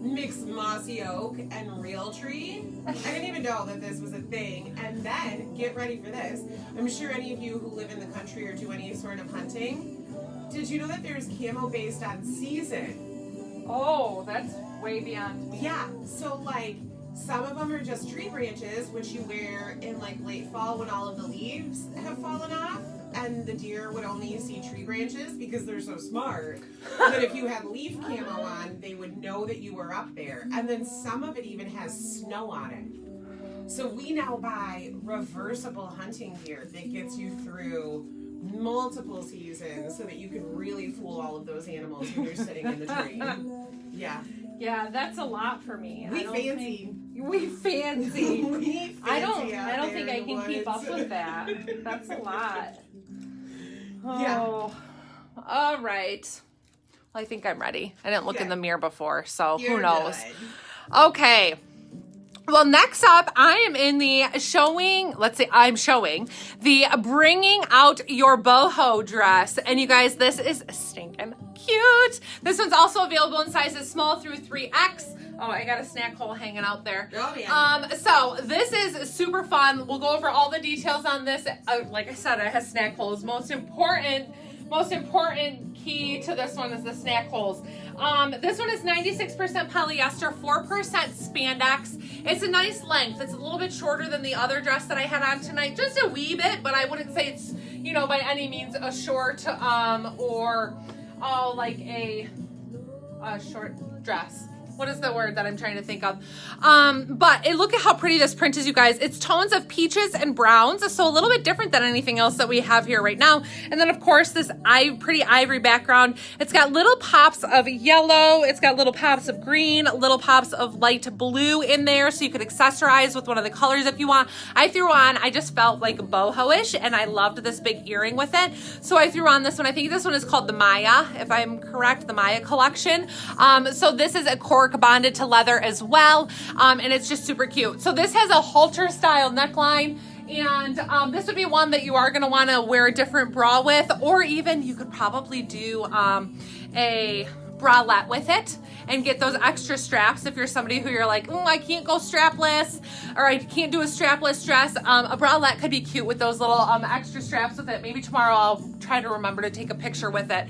mix mossy oak and real tree. I didn't even know that this was a thing. And then, get ready for this. I'm sure any of you who live in the country or do any sort of hunting, did you know that there's camo based on season? Oh, that's way beyond me. Yeah, so like, some of them are just tree branches, which you wear in like late fall when all of the leaves have fallen off. And the deer would only see tree branches because they're so smart that if you had leaf camo on, they would know that you were up there. And then some of it even has snow on it. So we now buy reversible hunting gear that gets you through multiple seasons so that you can really fool all of those animals when you're sitting in the tree. Yeah. Yeah, that's a lot for me. We fancy. We fancy. I don't out think I can keep up with that. That's a lot. Oh. Yeah. All right. Well, I think I'm ready. I didn't look in the mirror before, so You're who knows? good. Okay. Well, next up, I am in the I'm showing the Bringing Out Your Boho dress. And you guys, this is stinking cute. This one's also available in sizes small through 3X. Oh, I got a snack hole hanging out there. Oh, yeah. So this is super fun. We'll go over all the details on this. Like I said, it has snack holes. Most important key to this one is the snack holes. This one is 96% polyester, 4% spandex. It's a nice length. It's a little bit shorter than the other dress that I had on tonight, just a wee bit, but I wouldn't say it's, by any means a short, or like a short dress. What is the word that I'm trying to think of? But look at how pretty this print is, you guys. It's tones of peaches and browns, so a little bit different than anything else that we have here right now. And then, of course, this pretty ivory background. It's got little pops of yellow. It's got little pops of green, little pops of light blue in there, so you could accessorize with one of the colors if you want. I just felt like boho-ish, and I loved this big earring with it. So I threw on this one. I think this one is called the Maya, if I'm correct, the Maya collection. So this is a cork bonded to leather as well, and it's just super cute. So this has a halter style neckline, and this would be one that you are going to want to wear a different bra with, or even you could probably do a bralette with it and get those extra straps if you're somebody who you're like, I can't go strapless, or I can't do a strapless dress. A bralette could be cute with those little extra straps with it. Maybe tomorrow I'll try to remember to take a picture with it.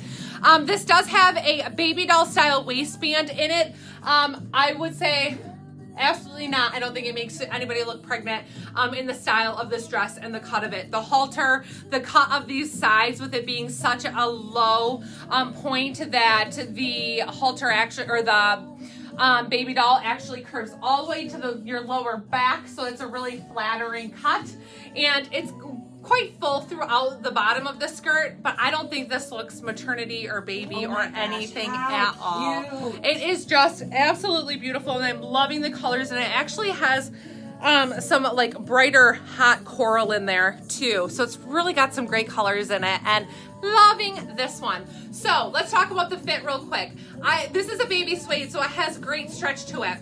This does have a baby doll style waistband in it. I would say absolutely not. I don't think it makes anybody look pregnant in the style of this dress and the cut of it. The halter, the cut of these sides with it being such a low point that the halter actually, or the baby doll actually curves all the way to your lower back. So it's a really flattering cut, and it's quite full throughout the bottom of the skirt, but I don't think this looks maternity or baby or anything at all. It is just absolutely beautiful, and I'm loving the colors, and it actually has some like brighter hot coral in there too. So it's really got some great colors in it, and loving this one. So let's talk about the fit real quick. This is a baby suede, so it has great stretch to it.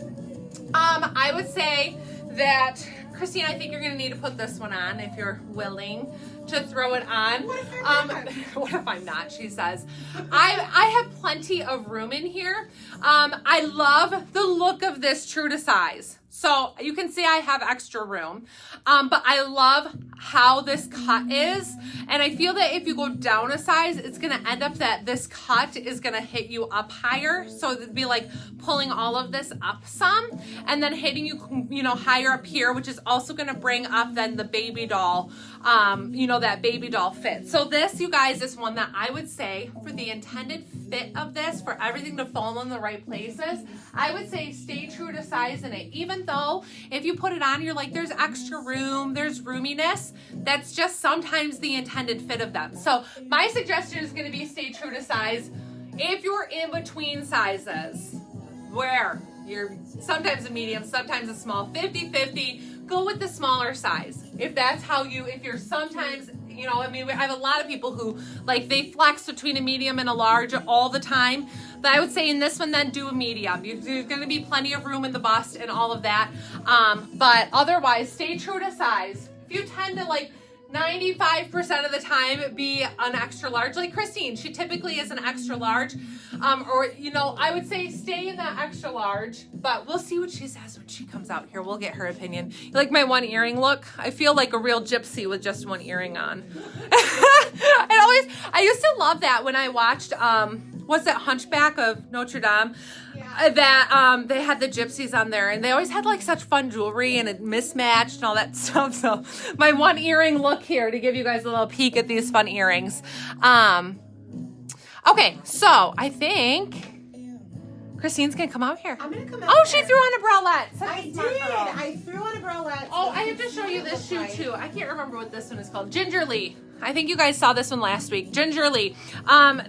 I would say that, Christine, I think you're going to need to put this one on if you're willing to throw it on. What if I'm not? What if I'm not, she says. I have plenty of room in here. I love the look of this true to size. So you can see I have extra room, but I love how this cut is. And I feel that if you go down a size, it's gonna end up that this cut is gonna hit you up higher. So it'd be like pulling all of this up some and then hitting you, higher up here, which is also gonna bring up then the baby doll, that baby doll fit. So this, you guys, is one that I would say for the intended fit of this, for everything to fall in the right places, I would say stay true to size in it. Even though if you put it on, you're like, there's extra room, there's roominess, that's just sometimes the intended fit of them. So my suggestion is going to be stay true to size. If you're in between sizes, where you're sometimes a medium, sometimes a small, 50-50, go with the smaller size. if that's how you, if you're sometimes, you know, I mean, I have a lot of people who, like, they flex between a medium and a large all the time. But I would say in this one, then do a medium. There's going to be plenty of room in the bust and all of that. But otherwise, stay true to size. If you tend to, like, 95% of the time be an extra large, like Christine, she typically is an extra large, or, you know, I would say stay in that extra large, but we'll see what she says when she comes out here. We'll get her opinion. You like my one earring look? I feel like a real gypsy with just one earring on. I used to love that when I watched, what's that, Hunchback of Notre Dame? Yeah. That they had the gypsies on there, and they always had like such fun jewelry, and it mismatched and all that stuff. So my one earring look here to give you guys a little peek at these fun earrings. Okay, so I think Christine's gonna come out here. I'm gonna come out. Oh, she threw on a bralette. I did. I threw on a bralette. Oh, I have to show you this shoe too. I can't remember what this one is called. Gingerly. I think you guys saw this one last week. Gingerly.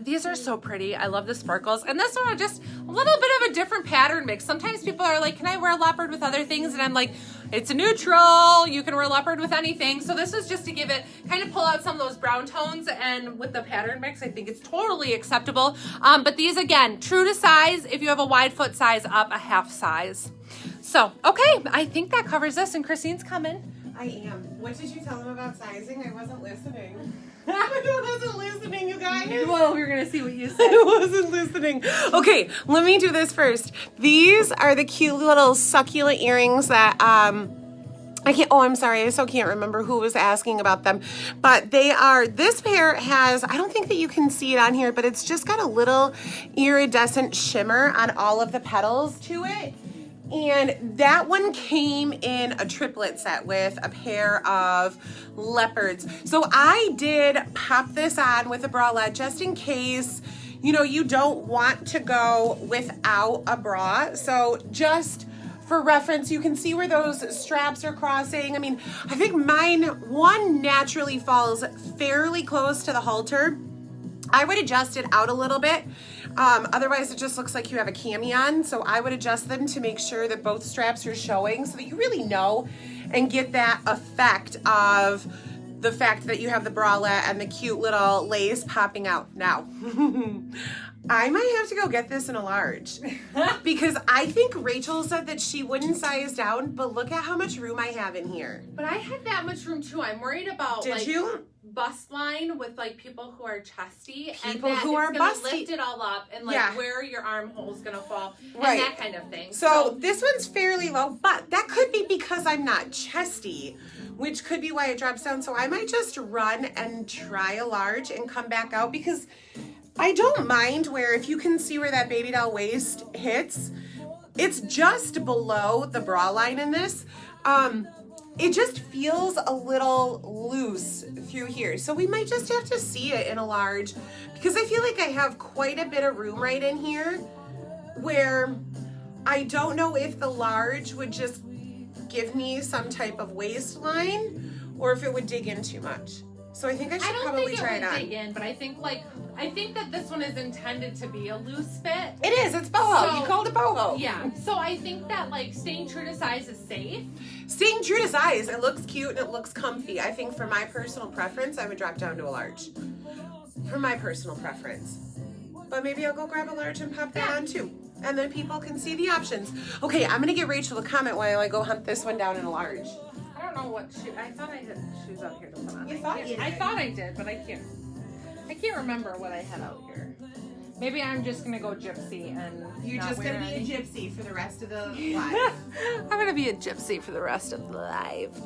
These are so pretty. I love the sparkles. And this one are just a little bit of a different pattern mix. Sometimes people are like, can I wear leopard with other things? And I'm like, it's a neutral. You can wear leopard with anything. So this was just to give it, kind of pull out some of those brown tones, and with the pattern mix, I think it's totally acceptable. But these, again, true to size. If you have a wide foot size, up a half size. So, okay, I think that covers this, and Christine's coming. I am. What did you tell them about sizing? I wasn't listening. I wasn't listening, you guys. Well, we're going to see what you said. I wasn't listening. Okay, let me do this first. These are the cute little succulent earrings that, I'm sorry, I still can't remember who was asking about them. But they are, this pair has, I don't think that you can see it on here, but it's just got a little iridescent shimmer on all of the petals to it. And that one came in a triplet set with a pair of leopards. So I did pop this on with a bralette just in case, you know, you don't want to go without a bra. So just for reference, you can see where those straps are crossing. I mean, I think one naturally falls fairly close to the halter. I would adjust it out a little bit. Otherwise, it just looks like you have a cami on. So I would adjust them to make sure that both straps are showing so that you really know and get that effect of the fact that you have the bralette and the cute little lace popping out. Now, I might have to go get this in a large because I think Rachel said that she wouldn't size down, but look at how much room I have in here. But I had that much room too. I'm worried about Did you? Bust line with like people who are chesty, people and that who are busty, busty, lift it all up and like where your armhole's gonna fall, right, and that kind of thing. So this one's fairly low, but that could be because I'm not chesty, which could be why it drops down. So I might just run and try a large and come back out because I don't mind where, if you can see where that baby doll waist hits, it's just below the bra line in this. It just feels a little loose through here. So we might just have to see it in a large because I feel like I have quite a bit of room right in here where I don't know if the large would just give me some type of waistline or if it would dig in too much. So I think I should probably try it on. Dig in, but I think that this one is intended to be a loose fit. It is. It's boho. So, you called it boho. Yeah. So I think that like staying true to size is safe. Staying true to size, it looks cute and it looks comfy. I think for my personal preference, I would drop down to a large. For my personal preference. But maybe I'll go grab a large and pop that on too. And then people can see the options. Okay, I'm going to get Rachel to comment while I go hunt this one down in a large. I don't know what shoe. I thought I had shoes out here to put on. You thought you did. I thought I did, but I can't remember what I had out here. Maybe I'm just gonna go gypsy and you're just gonna be a gypsy for the rest of the life. I'm gonna be a gypsy for the rest of the life.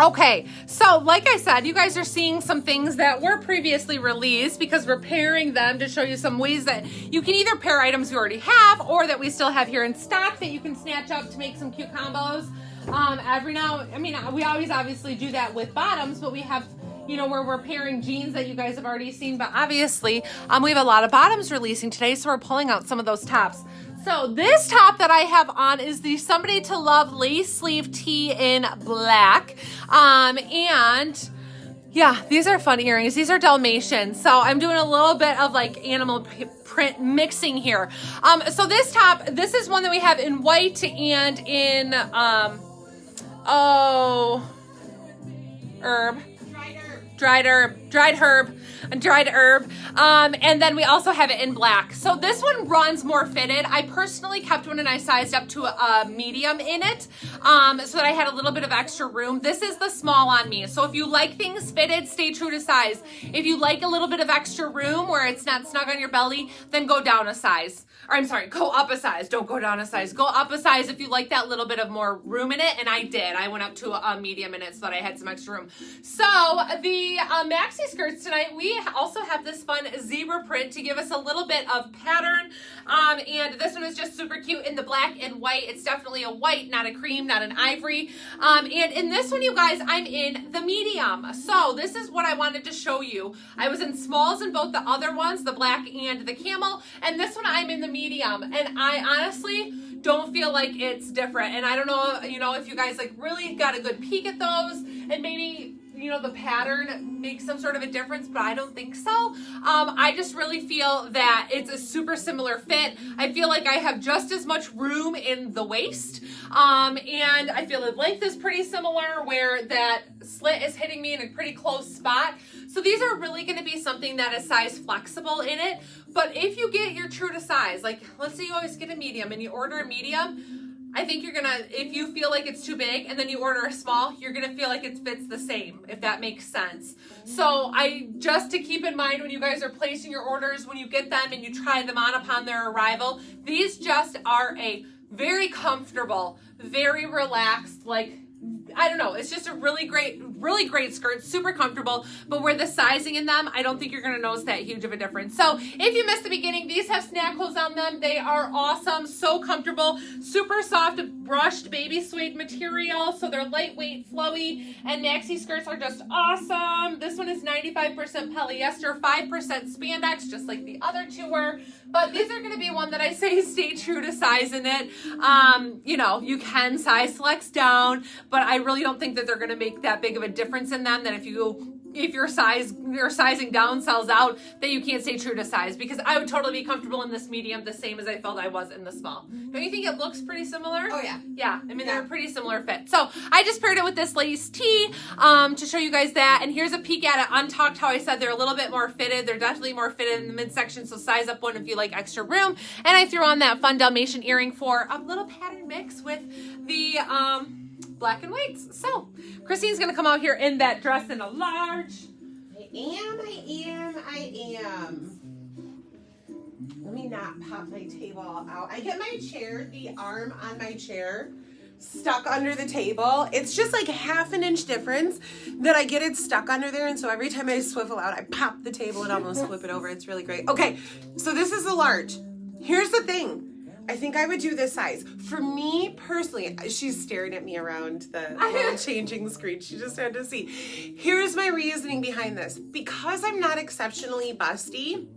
Okay, so like I said, you guys are seeing some things that were previously released because we're pairing them to show you some ways that you can either pair items you already have or that we still have here in stock that you can snatch up to make some cute combos. We always obviously do that with bottoms, but we have, you know, where we're pairing jeans that you guys have already seen, but obviously we have a lot of bottoms releasing today, so we're pulling out some of those tops. So this top that I have on is the Somebody to Love lace sleeve tee in black. And yeah, these are fun earrings. These are Dalmatians. So I'm doing a little bit of like animal print mixing here. So this top, this is one that we have in white and in, herb. Dried herb. And then we also have it in black. So this one runs more fitted. I personally kept one and I sized up to a medium in it, so that I had a little bit of extra room. This is the small on me. So if you like things fitted, stay true to size. If you like a little bit of extra room where it's not snug on your belly, then go down a size. Or I'm sorry, go up a size. Don't go down a size. Go up a size if you like that little bit of more room in it. And I did. I went up to a medium in it so that I had some extra room. So the maxi skirts tonight, we also have this fun zebra print to give us a little bit of pattern. And this one is just super cute in the black and white. It's definitely a white, not a cream, not an ivory. And in this one, you guys, I'm in the medium. So this is what I wanted to show you. I was in smalls in both the other ones, the black and the camel. And this one, I'm in the medium. And I honestly don't feel like it's different. And I don't know, you know, if you guys like really got a good peek at those and maybe, you know, the pattern makes some sort of a difference, but I don't think so. I just really feel that it's a super similar fit. I feel like I have just as much room in the waist. And I feel the length is pretty similar where that slit is hitting me in a pretty close spot. So these are really going to be something that is size flexible in it. But if you get your true to size, like let's say you always get a medium and you order a medium, I think you're gonna, if you feel like it's too big and then you order a small, you're gonna feel like it fits the same, if that makes sense. So just to keep in mind when you guys are placing your orders, when you get them and you try them on upon their arrival, these just are a very comfortable, very relaxed, like, I don't know, it's just a really great skirt, super comfortable, but where the sizing in them, I don't think you're going to notice that huge of a difference. So if you missed the beginning, these have snack holes on them. They are awesome, so comfortable, super soft, brushed baby suede material, so they're lightweight, flowy, and maxi skirts are just awesome. This one is 95% polyester, 5% spandex, just like the other two were, but these are going to be one that I say stay true to size in it. You know, you can size flex down, but I really don't think that they're going to make that big of a difference in them, that if your sizing down sells out, that you can't stay true to size, because I would totally be comfortable in this medium the same as I felt I was in the small. Don't you think it looks pretty similar? Oh yeah. Yeah, I mean, they're a pretty similar fit. So I just paired it with this lace tee to show you guys that. And here's a peek at it untucked, how I said they're a little bit more fitted. They're definitely more fitted in the midsection, so size up one if you like extra room. And I threw on that fun Dalmatian earring for a little pattern mix with the black and whites. So Christine's gonna come out here in that dress in a large. I am. Let me not pop my table out. I get my chair, the arm on my chair stuck under the table. It's just like half an inch difference that I get it stuck under there, and so every time I swivel out, I pop the table and almost flip it over. It's really great. Okay, so this is a large. Here's the thing. I think I would do this size. For me personally, she's staring at me around the little changing screen. She just had to see. Here's my reasoning behind this. Because I'm not exceptionally busty,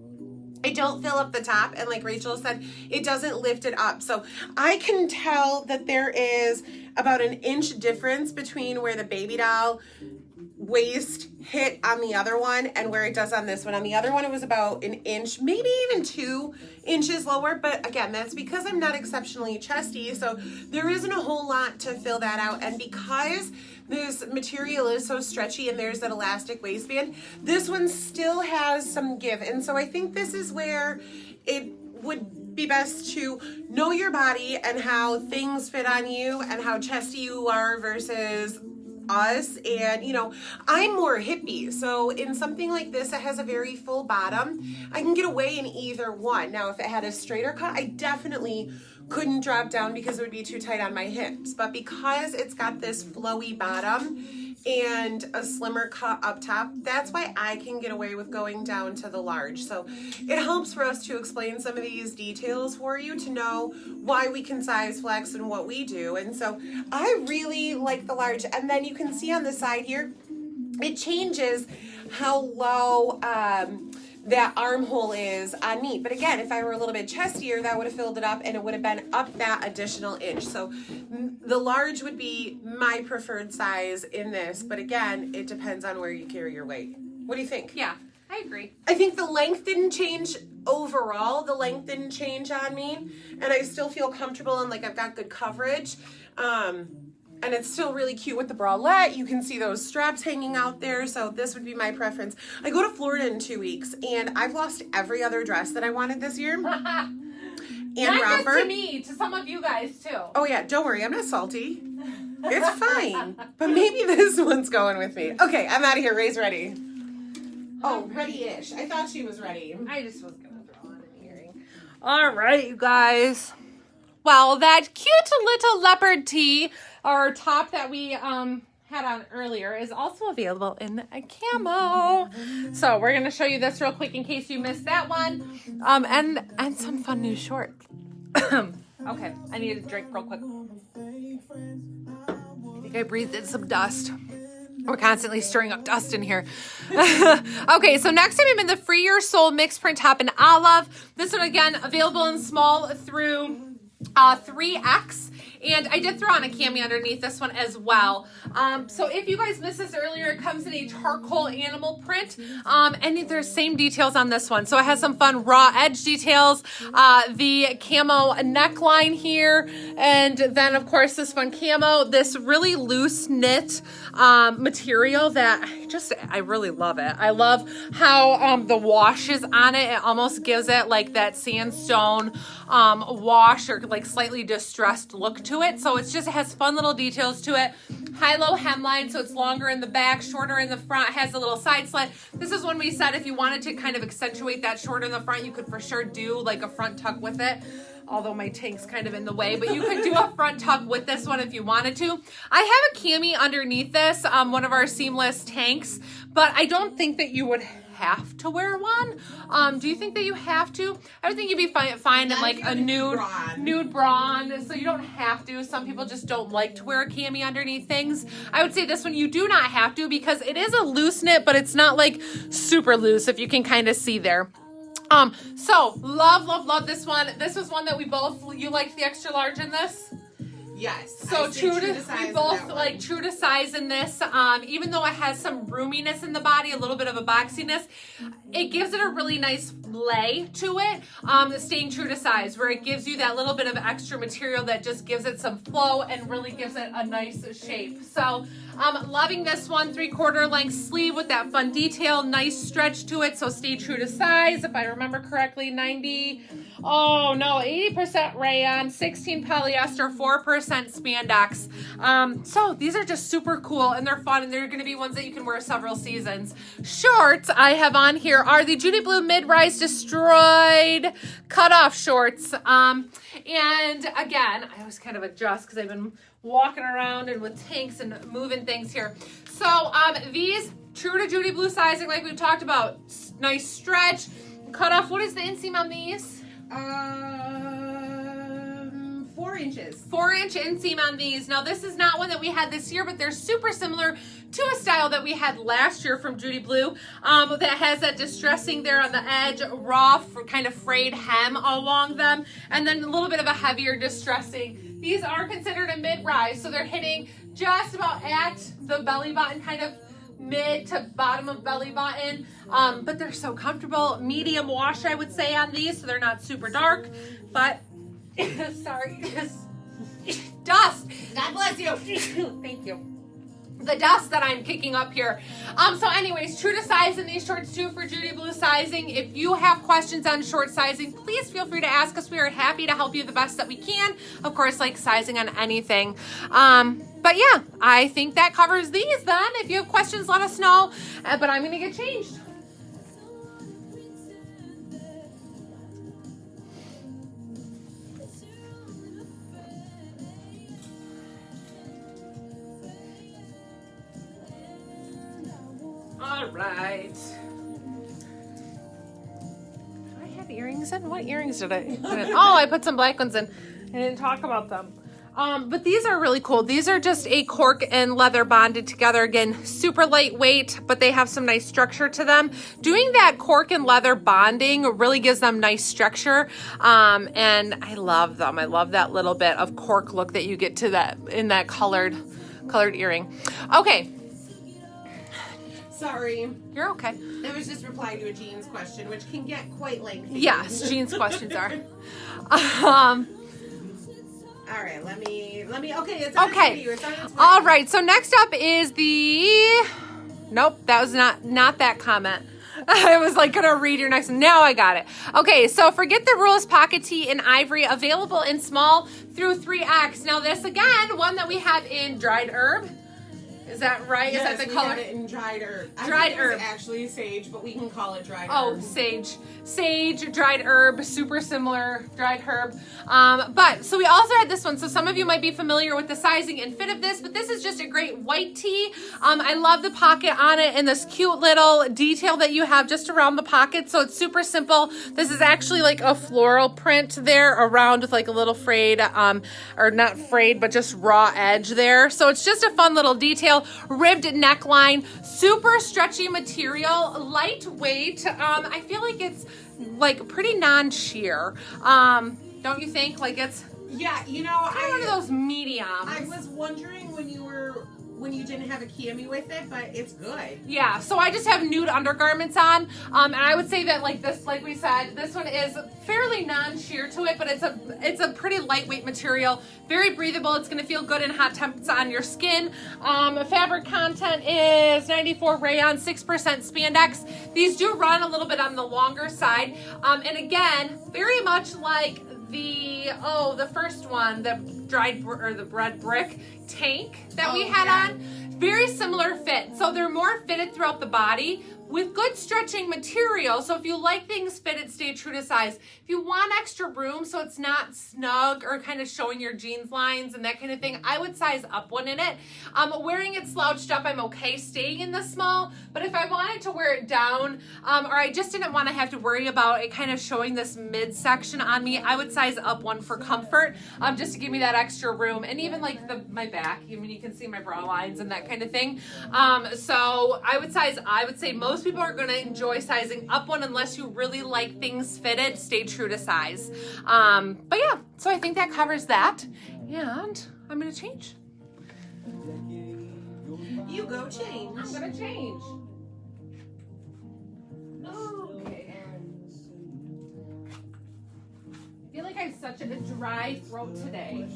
I don't fill up the top, and like Rachel said, it doesn't lift it up. So I can tell that there is about an inch difference between where the baby doll waist hit on the other one and where it does on this one. On the other one, it was about an inch, maybe even 2 inches lower. But again, that's because I'm not exceptionally chesty, so there isn't a whole lot to fill that out. And because this material is so stretchy and there's that elastic waistband, this one still has some give. And so I think this is where it would be best to know your body and how things fit on you and how chesty you are versus us. And you know, I'm more hippie, so in something like this that has a very full bottom, I can get away in either one. Now if it had a straighter cut, I definitely couldn't drop down because it would be too tight on my hips, but because it's got this flowy bottom and a slimmer cut up top, that's why I can get away with going down to the large. So it helps for us to explain some of these details for you to know why we can size flex and what we do. And so I really like the large. And then you can see on the side here, it changes how low that armhole is on me. But again, if I were a little bit chestier, that would have filled it up and it would have been up that additional inch. So the large would be my preferred size in this, but again, it depends on where you carry your weight. What do you think? Yeah, I agree. I think the length didn't change overall. The length didn't change on me, and I still feel comfortable and like I've got good coverage. And it's still really cute with the bralette. You can see those straps hanging out there. So this would be my preference. I go to Florida in 2 weeks, and I've lost every other dress that I wanted this year. And not romper. just to me, to some of you guys too. Oh yeah, don't worry, I'm not salty. It's fine. But maybe this one's going with me. Okay, I'm out of here. Ray's ready. Oh, ready-ish. I thought she was ready. I just was gonna throw on an earring. All right, you guys. Well, that cute little leopard tee or top that we had on earlier is also available in a camo. So we're gonna show you this real quick in case you missed that one. And some fun new shorts. Okay, I need a drink real quick. I think I breathed in some dust. We're constantly stirring up dust in here. Okay, so next time I'm in the Free Your Soul mixed print top in olive. This one, again, available in small through 3X. And I did throw on a cami underneath this one as well. So if you guys missed this earlier, it comes in a charcoal animal print. And there's same details on this one. So it has some fun raw edge details, the camo neckline here, and then of course this fun camo, this really loose knit material that I really love it. I love how the wash is on it. It almost gives it like that sandstone wash or like slightly distressed look to it. So it has fun little details to it. High-low hemline, so it's longer in the back, shorter in the front, has a little side slit. This is when we said if you wanted to kind of accentuate that shorter in the front, you could for sure do like a front tuck with it. Although my tank's kind of in the way, but you could do a front tuck with this one if you wanted to. I have a cami underneath this, one of our seamless tanks, but I don't think that you would have to wear one. Do you think that you have to? I would think you'd be fine in like a nude brawn, so you don't have to. Some people just don't like to wear a cami underneath things. I would say this one you do not have to because it is a loose knit, but it's not like super loose, if you can kind of see there. So love this one. This was one that you liked the extra large in this? Yes. So we both like true to size in this. Even though it has some roominess in the body, a little bit of a boxiness, it gives it a really nice lay to it. Staying true to size, where it gives you that little bit of extra material that just gives it some flow and really gives it a nice shape. So loving this one, 3/4 length sleeve with that fun detail, nice stretch to it. So stay true to size. If I remember correctly, 80% rayon, 16 polyester, 4% spandex. So these are just super cool and they're fun and they're going to be ones that you can wear several seasons. Shorts I have on here are the Judy Blue Mid-Rise Destroyed cutoff shorts. And again, I always kind of adjust because I've been walking around and with tanks and moving things here. So these true to Judy Blue sizing like we've talked about. Nice stretch. Cutoff, what is the inseam on these? 4 inches. 4-inch inseam on these. Now this is not one that we had this year, but they're super similar to a style that we had last year from Judy Blue that has that distressing there on the edge, raw kind of frayed hem along them, and then a little bit of a heavier distressing. These are considered a mid-rise, so they're hitting just about at the belly button, kind of mid to bottom of belly button, but they're so comfortable. Medium wash, I would say, on these, so they're not super dark, but sorry, dust. God bless you. Thank you. The dust that I'm kicking up here. So anyways, true to size in these shorts too for Judy Blue sizing. If you have questions on short sizing, please feel free to ask us. We are happy to help you the best that we can. Of course, like sizing on anything. But yeah, I think that covers these then. If you have questions, let us know. But I'm gonna get changed. All right. Do I have earrings in? What earrings did I put in? Oh, I put some black ones in. I didn't talk about them. But these are really cool. These are just a cork and leather bonded together. Again, super lightweight, but they have some nice structure to them. Doing that cork and leather bonding really gives them nice structure. And I love them. I love that little bit of cork look that you get to that in that colored earring. Okay. Sorry. You're okay. It was just replying to a Jean's question, which can get quite lengthy. Yes, Jean's questions are. All right, let me, okay, it's on Okay. its way. All right, so next up is the, nope, that was not that comment. I was like gonna read your next one. Now I got it. Okay, so Forget the Rules Pocket Tee in Ivory, available in small through 3X. Now this again, one that we have in dried herb. Is that right? Yes, is that the we color? have it in dried herb. Dried I think herb. It's actually sage, but we can call it dried Oh, herb. sage, dried herb, super similar, dried herb. But so we also had this one. So some of you might be familiar with the sizing and fit of this, but this is just a great white tee. I love the pocket on it and this cute little detail that you have just around the pocket. So it's super simple. This is actually like a floral print there around with like a little frayed, or not frayed, but just raw edge there. So it's just a fun little detail. Ribbed neckline, super stretchy material, lightweight. I feel like it's like pretty non-sheer. Don't you think? Like it's Yeah, you know, kind of one of those mediums. I was wondering when you didn't have a cami with it, but it's good. Yeah, so I just have nude undergarments on, and I would say that like this, like we said, this one is fairly non-sheer to it, but it's a pretty lightweight material, very breathable. It's going to feel good in hot temps on your skin. Fabric content is 94 rayon, 6% spandex. These do run a little bit on the longer side, and again, very much like the first one, the the red brick tank that we had on. Very similar fit. So they're more fitted throughout the body with good stretching material. So if you like things fitted, stay true to size. If you want extra room so it's not snug or kind of showing your jeans lines and that kind of thing, I would size up one in it. Wearing it slouched up, I'm okay staying in the small, but if I wanted to wear it down, or I just didn't want to have to worry about it kind of showing this midsection on me, I would size up one for comfort, just to give me that extra room. And even like my back, I mean, you can see my bra lines and that kind of thing. So I would say most people are going to enjoy sizing up one unless you really like things fitted. Stay true to size. But yeah, so I think that covers that. And I'm going to change. You go change. I'm going to change. Okay. I feel like I have such a dry throat today.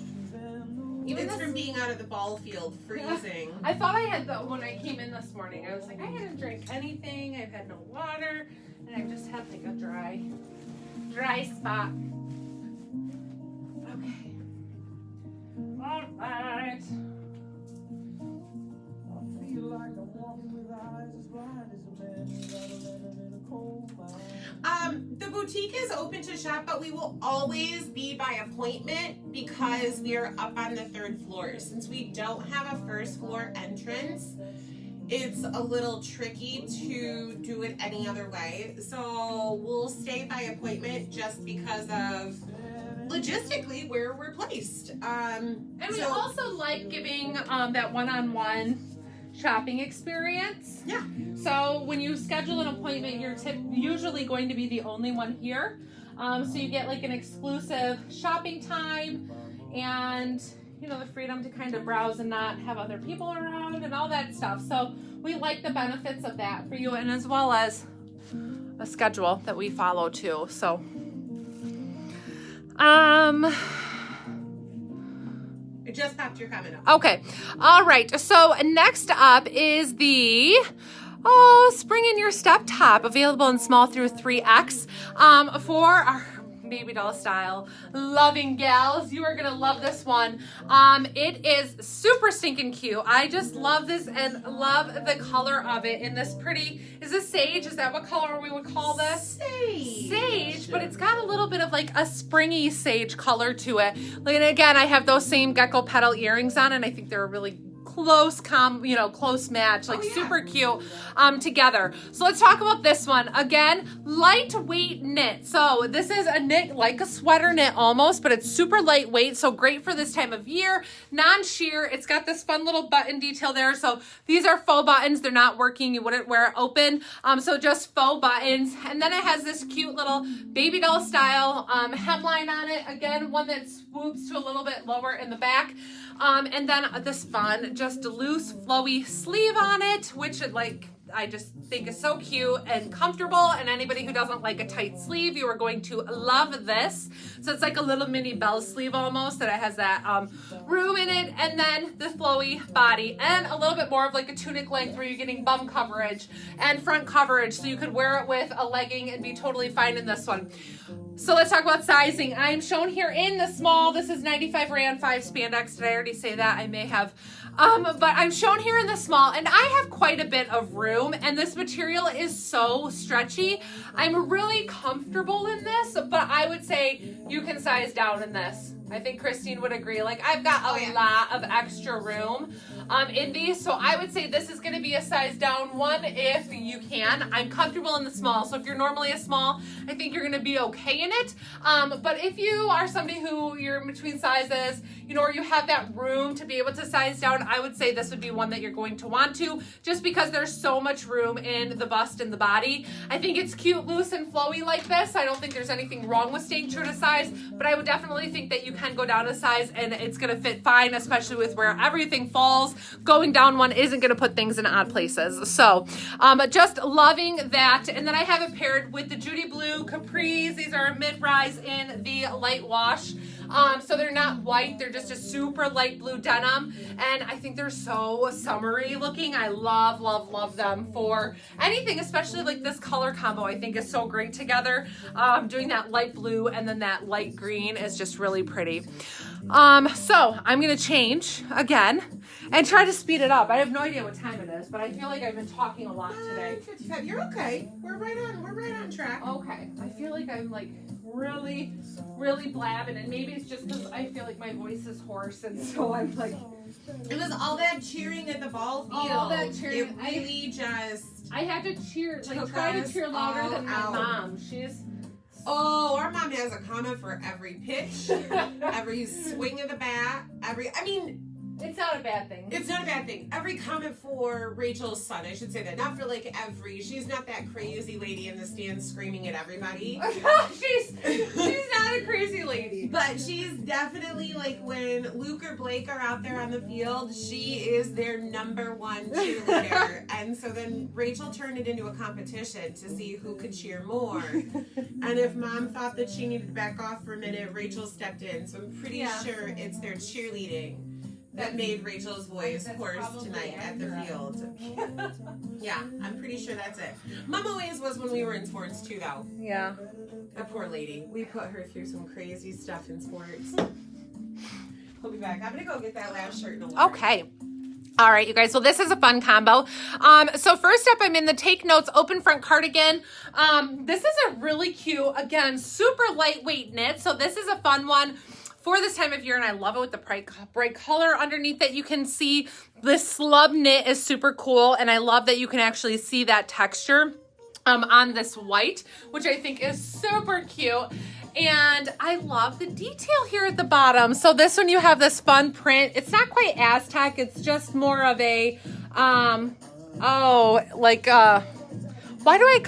It's from being out of the ball field, freezing. I thought I had when I came in this morning. I was like, I hadn't drank anything. I've had no water, and I've just had like a dry spot. Okay. All right. The boutique is open to shop, but we will always be by appointment because we are up on the 3rd floor. Since we don't have a 1st floor entrance, it's a little tricky to do it any other way. So we'll stay by appointment just because of logistically where we're placed. And we also like giving that one-on-one shopping experience. Yeah. So when you schedule an appointment, you're usually going to be the only one here. So you get like an exclusive shopping time and, you know, the freedom to kind of browse and not have other people around and all that stuff. So we like the benefits of that for you, and as well as a schedule that we follow too. So, It just popped your comment up. okay. All right. So next up is the Spring in Your Step top, available in small through 3X. For our baby doll style loving gals, you are gonna love this one. It is super stinking cute. I just love this and love the color of it in this pretty, is this sage? Is that what color we would call this? Sage, but it's got a little bit of like a springy sage color to it. And again, I have those same gecko petal earrings on, and I think they're a really close match, like super cute together. So let's talk about this one. Again, lightweight knit. So this is a knit like a sweater knit almost, but it's super lightweight, so great for this time of year. Non-sheer. It's got this fun little button detail there. So these are faux buttons. They're not working. You wouldn't wear it open. So just faux buttons. And then it has this cute little baby doll style hemline on it. Again, one that swoops to a little bit lower in the back. And then this fun, just loose, flowy sleeve on it, which I just think is so cute and comfortable, and anybody who doesn't like a tight sleeve, you are going to love this. So it's like a little mini bell sleeve almost, that it has that room in it, and then the flowy body, and a little bit more of like a tunic length where you're getting bum coverage and front coverage, so you could wear it with a legging and be totally fine in this one. So let's talk about sizing. I'm shown here in the small. This is 95 rayon 5 spandex. Did I already say that? I may have. But I'm shown here in the small, and I have quite a bit of room, and this material is so stretchy. I'm really comfortable in this, but I would say you can size down in this. I think Christine would agree. Like, I've got a lot of extra room in these, so I would say this is going to be a size down one if you can. I'm comfortable in the small, so if you're normally a small, I think you're going to be okay in it. But if you are somebody who you're in between sizes, you know, or you have that room to be able to size down, I would say this would be one that you're going to want to, just because there's so much room in the bust and the body. I think it's cute, loose, and flowy like this. I don't think there's anything wrong with staying true to size, but I would definitely think that you can go down a size and it's going to fit fine, especially with where everything falls. Going down one isn't going to put things in odd places. So just loving that. And then I have it paired with the Judy Blue capris. These are mid-rise in the light wash. So they're not white, they're just a super light blue denim, and I think they're so summery looking. I love, love, love them for anything, especially like this color combo I think is so great together. Doing that light blue and then that light green is just really pretty. So I'm gonna change again and try to speed it up. I have no idea what time it is, but I feel like I've been talking a lot today. 55. You're okay. We're right on track. Okay. I feel like I'm like really blabbing, and maybe it's just because I feel like my voice is hoarse, and so I'm like, it was all that cheering at the ball field. All that cheering. It really I had to cheer, like try to cheer louder than my mom. She's our mom has a comment for every pitch, every swing of the bat, it's not a bad thing. It's not a bad thing. Every comment for Rachel's son, I should say that. Not for like she's not that crazy lady in the stands screaming at everybody. she's not a crazy lady. But she's definitely like when Luke or Blake are out there on the field, she is their number one cheerleader. And so then Rachel turned it into a competition to see who could cheer more. And if mom thought that she needed to back off for a minute, Rachel stepped in. So I'm pretty sure it's their cheerleading that made Rachel's voice hoarse tonight at the field. Yeah, I'm pretty sure that's it. Mom always was when we were in sports too, though. Yeah. That poor lady. We put her through some crazy stuff in sports. We'll be back. I'm gonna go get that last shirt in a while. Okay. All right, you guys. So this is a fun combo. So first up, I'm in the Take Notes open front cardigan. This is a really cute, again, super lightweight knit. So this is a fun one for this time of year, and I love it with the bright color underneath that you can see. This slub knit is super cool, and I love that you can actually see that texture on this white, which I think is super cute. And I love the detail here at the bottom. So this one, you have this fun print. It's not quite Aztec. It's just more of a, why do I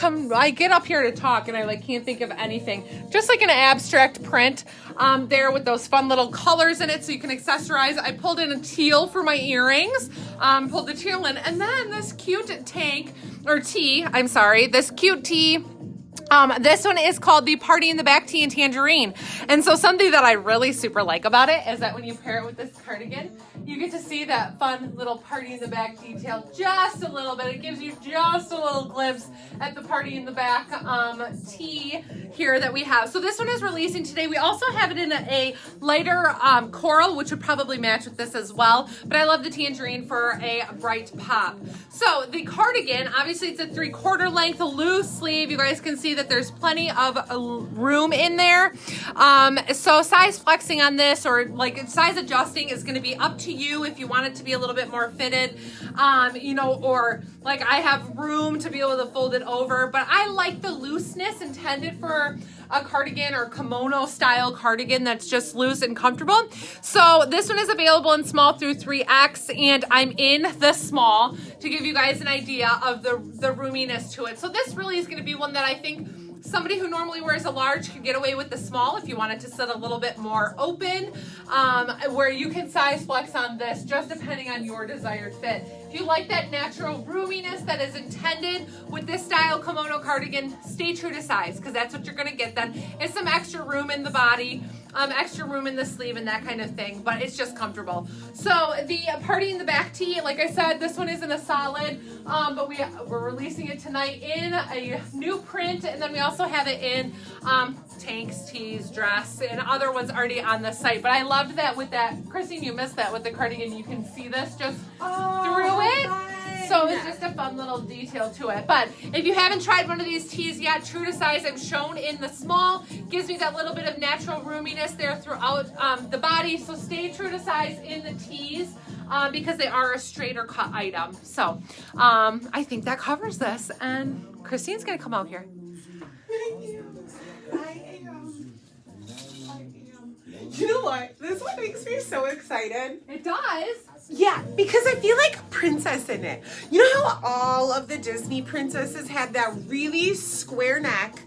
get up here to talk and I like can't think of anything. Just like an abstract print there with those fun little colors in it so you can accessorize. I pulled in a teal for my earrings, pulled the teal in, and then this cute this cute tee. This one is called the Party in the Back Tee and Tangerine. And so something that I really super like about it is that when you pair it with this cardigan, you get to see that fun little party in the back detail just a little bit. It gives you just a little glimpse at the party in the back tee here that we have. So this one is releasing today. We also have it in a lighter coral, which would probably match with this as well. But I love the tangerine for a bright pop. So the cardigan, obviously it's a 3/4 length, a loose sleeve. You guys can see that there's plenty of room in there. So size flexing on this or like size adjusting is going to be up to you if you want it to be a little bit more fitted, or like I have room to be able to fold it over, but I like the looseness intended for a cardigan or kimono style cardigan that's just loose and comfortable. So this one is available in small through 3X, and I'm in the small to give you guys an idea of the roominess to it. So this really is going to be one that I think somebody who normally wears a large could get away with the small if you wanted to sit a little bit more open, where you can size flex on this just depending on your desired fit. If you like that natural roominess that is intended with this style kimono cardigan, stay true to size, because that's what you're gonna get then. It's some extra room in the body, extra room in the sleeve and that kind of thing, but it's just comfortable. So the party in the back tee, like I said, this one is in a solid, but we're releasing it tonight in a new print, and then we also have it in tanks, tees, dress, and other ones already on the site. But I loved that with that, Christine, you missed that with the cardigan. You can see this just through it. So it's just a fun little detail to it. But if you haven't tried one of these tees yet, true to size, I'm shown in the small. Gives me that little bit of natural roominess there throughout the body. So stay true to size in the tees because they are a straighter cut item. So I think that covers this. And Christine's going to come out here. I am. You know what? This one makes me so excited. It does. Yeah, because I feel like a princess in it. You know how all of the Disney princesses had that really square neck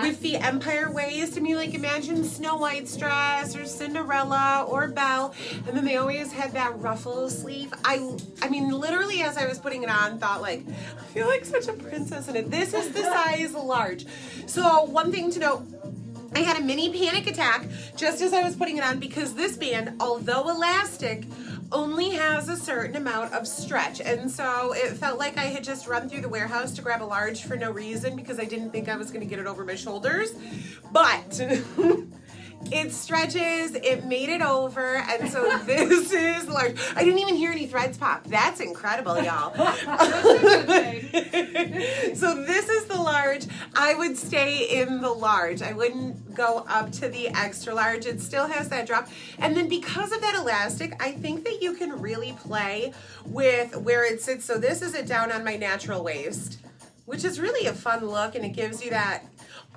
with the empire waist? I mean, like imagine Snow White's dress or Cinderella or Belle, and then they always had that ruffle sleeve. I mean, literally as I was putting it on, thought like, I feel like such a princess in it. This is the size large. So one thing to note, I had a mini panic attack just as I was putting it on because this band, although elastic, only has a certain amount of stretch, and so it felt like I had just run through the warehouse to grab a large for no reason because I didn't think I was going to get it over my shoulders, but it stretches, it made it over, and so this is large. I didn't even hear any threads pop. That's incredible, y'all. So this is the large. I would stay in the large. I wouldn't go up to the extra large. It still has that drop. And then because of that elastic, I think that you can really play with where it sits. So this is it down on my natural waist, which is really a fun look, and it gives you that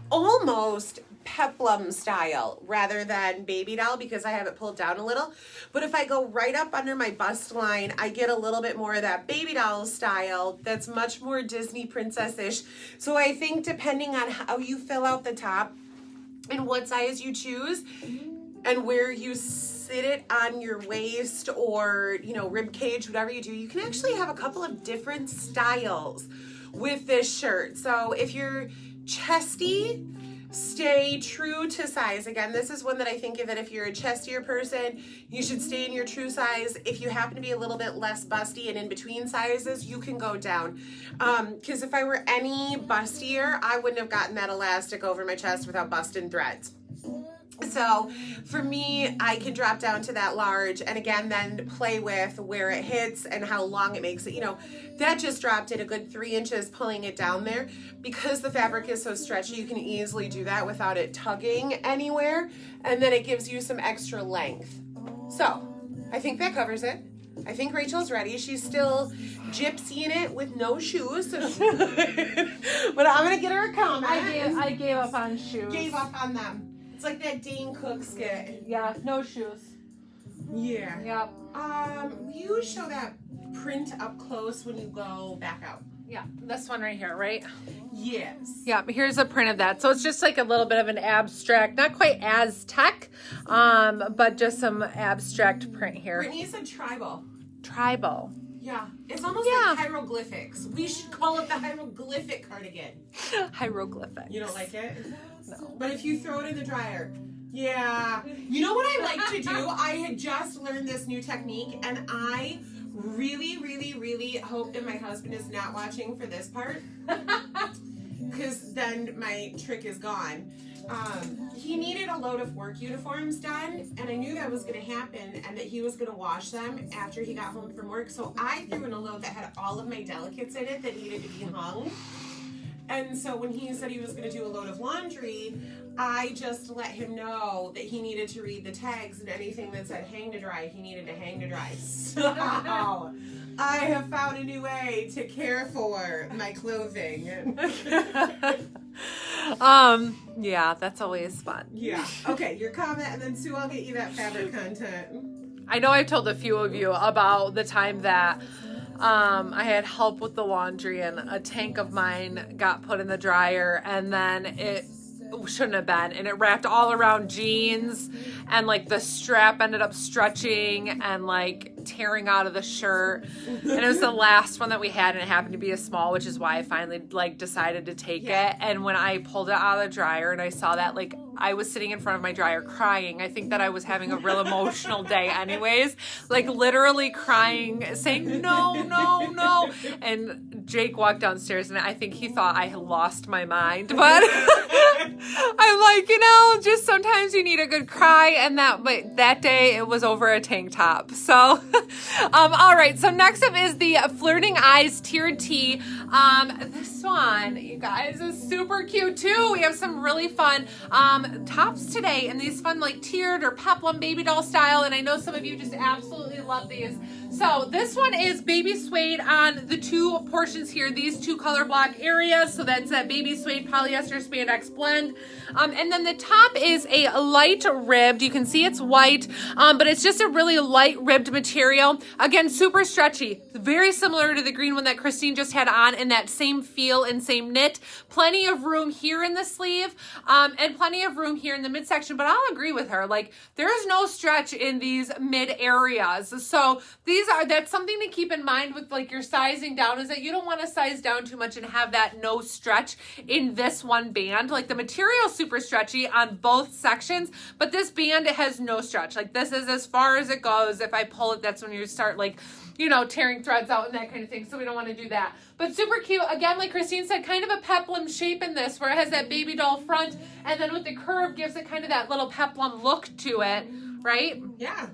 almost peplum style rather than baby doll because I have it pulled down a little. But if I go right up under my bust line, I get a little bit more of that baby doll style that's much more Disney princess-ish. So I think depending on how you fill out the top and what size you choose and where you sit it on your waist or, you know, rib cage, whatever you do, you can actually have a couple of different styles with this shirt. So if you're chesty, stay true to size. Again, this is one that I think of it. If you're a chestier person, you should stay in your true size. If you happen to be a little bit less busty and in between sizes, you can go down. Because if I were any bustier, I wouldn't have gotten that elastic over my chest without busting threads. So for me, I can drop down to that large and again, then play with where it hits and how long it makes it. You know, that just dropped it a good 3 inches, pulling it down there. Because the fabric is so stretchy, you can easily do that without it tugging anywhere. And then it gives you some extra length. So I think that covers it. I think Rachel's ready. She's still gypsying it with no shoes. But I'm going to get her a comment. I gave up on shoes. Gave up on them. It's like that Dane Cook skit. Yeah, no shoes. Yeah. Yep. Will you show that print up close when you go back out? Yeah, this one right here, right? Yes. Yeah, here's a print of that. So it's just like a little bit of an abstract, not quite Aztec, but just some abstract print here. Brittany said tribal. Tribal. Yeah. It's almost like hieroglyphics. We should call it the hieroglyphic cardigan. Hieroglyphics. You don't like it? No. But if you throw it in the dryer. Yeah. You know what I like to do? I had just learned this new technique, and I really, really, really hope that my husband is not watching for this part. Because then my trick is gone. He needed a load of work uniforms done, and I knew that was going to happen and that he was going to wash them after he got home from work. So I threw in a load that had all of my delicates in it that needed to be hung. And so when he said he was going to do a load of laundry, I just let him know that he needed to read the tags, and anything that said hang to dry, he needed to hang to dry. So I have found a new way to care for my clothing. Yeah, that's always fun. Yeah. Okay, your comment, and then Sue, I'll get you that fabric content. I know I've told a few of you about the time that I had help with the laundry and a tank of mine got put in the dryer and then it shouldn't have been, and it wrapped all around jeans, and like the strap ended up stretching and like tearing out of the shirt. And it was the last one that we had, and it happened to be a small, which is why I finally like decided to take it. And when I pulled it out of the dryer and I saw that, like, I was sitting in front of my dryer crying. I think that I was having a real emotional day anyways, like literally crying, saying, no, no, no. And Jake walked downstairs and I think he thought I had lost my mind, but I'm like, you know, just sometimes you need a good cry, and that day it was over a tank top. So, all right. So next up is the Flirting Eyes Tiered Tee. This one, you guys, is super cute too. We have some really fun tops today, and these fun like tiered or peplum baby doll style. And I know some of you just absolutely love these. So this one is baby suede on the two portions here, these two color block areas. So that's that baby suede polyester spandex blend. And then the top is a light ribbed. You can see it's white, but it's just a really light ribbed material. Again, super stretchy, very similar to the green one that Christine just had on, in that same feel and same knit. Plenty of room here in the sleeve, and plenty of room here in the midsection, but I'll agree with her. Like, there is no stretch in these mid areas. So that's something to keep in mind with like your sizing down, is that you don't want to size down too much and have that no stretch in this one band. Like, the material's super stretchy on both sections, but this band, it has no stretch. Like, this is as far as it goes. If I pull it, that's when you start like, you know, tearing threads out and that kind of thing. So we don't want to do that. But super cute. Again, like Christine said, kind of a peplum shape in this, where it has that baby doll front, and then with the curve gives it kind of that little peplum look to it, right? Yeah.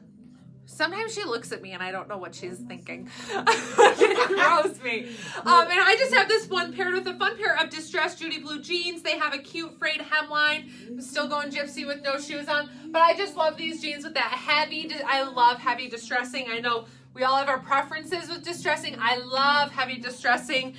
Sometimes she looks at me and I don't know what she's thinking. It throws me. And I just have this one paired with a fun pair of distressed Judy blue jeans. They have a cute frayed hemline. I'm still going gypsy with no shoes on. But I just love these jeans with that heavy, I love heavy distressing. I know we all have our preferences with distressing. I love heavy distressing.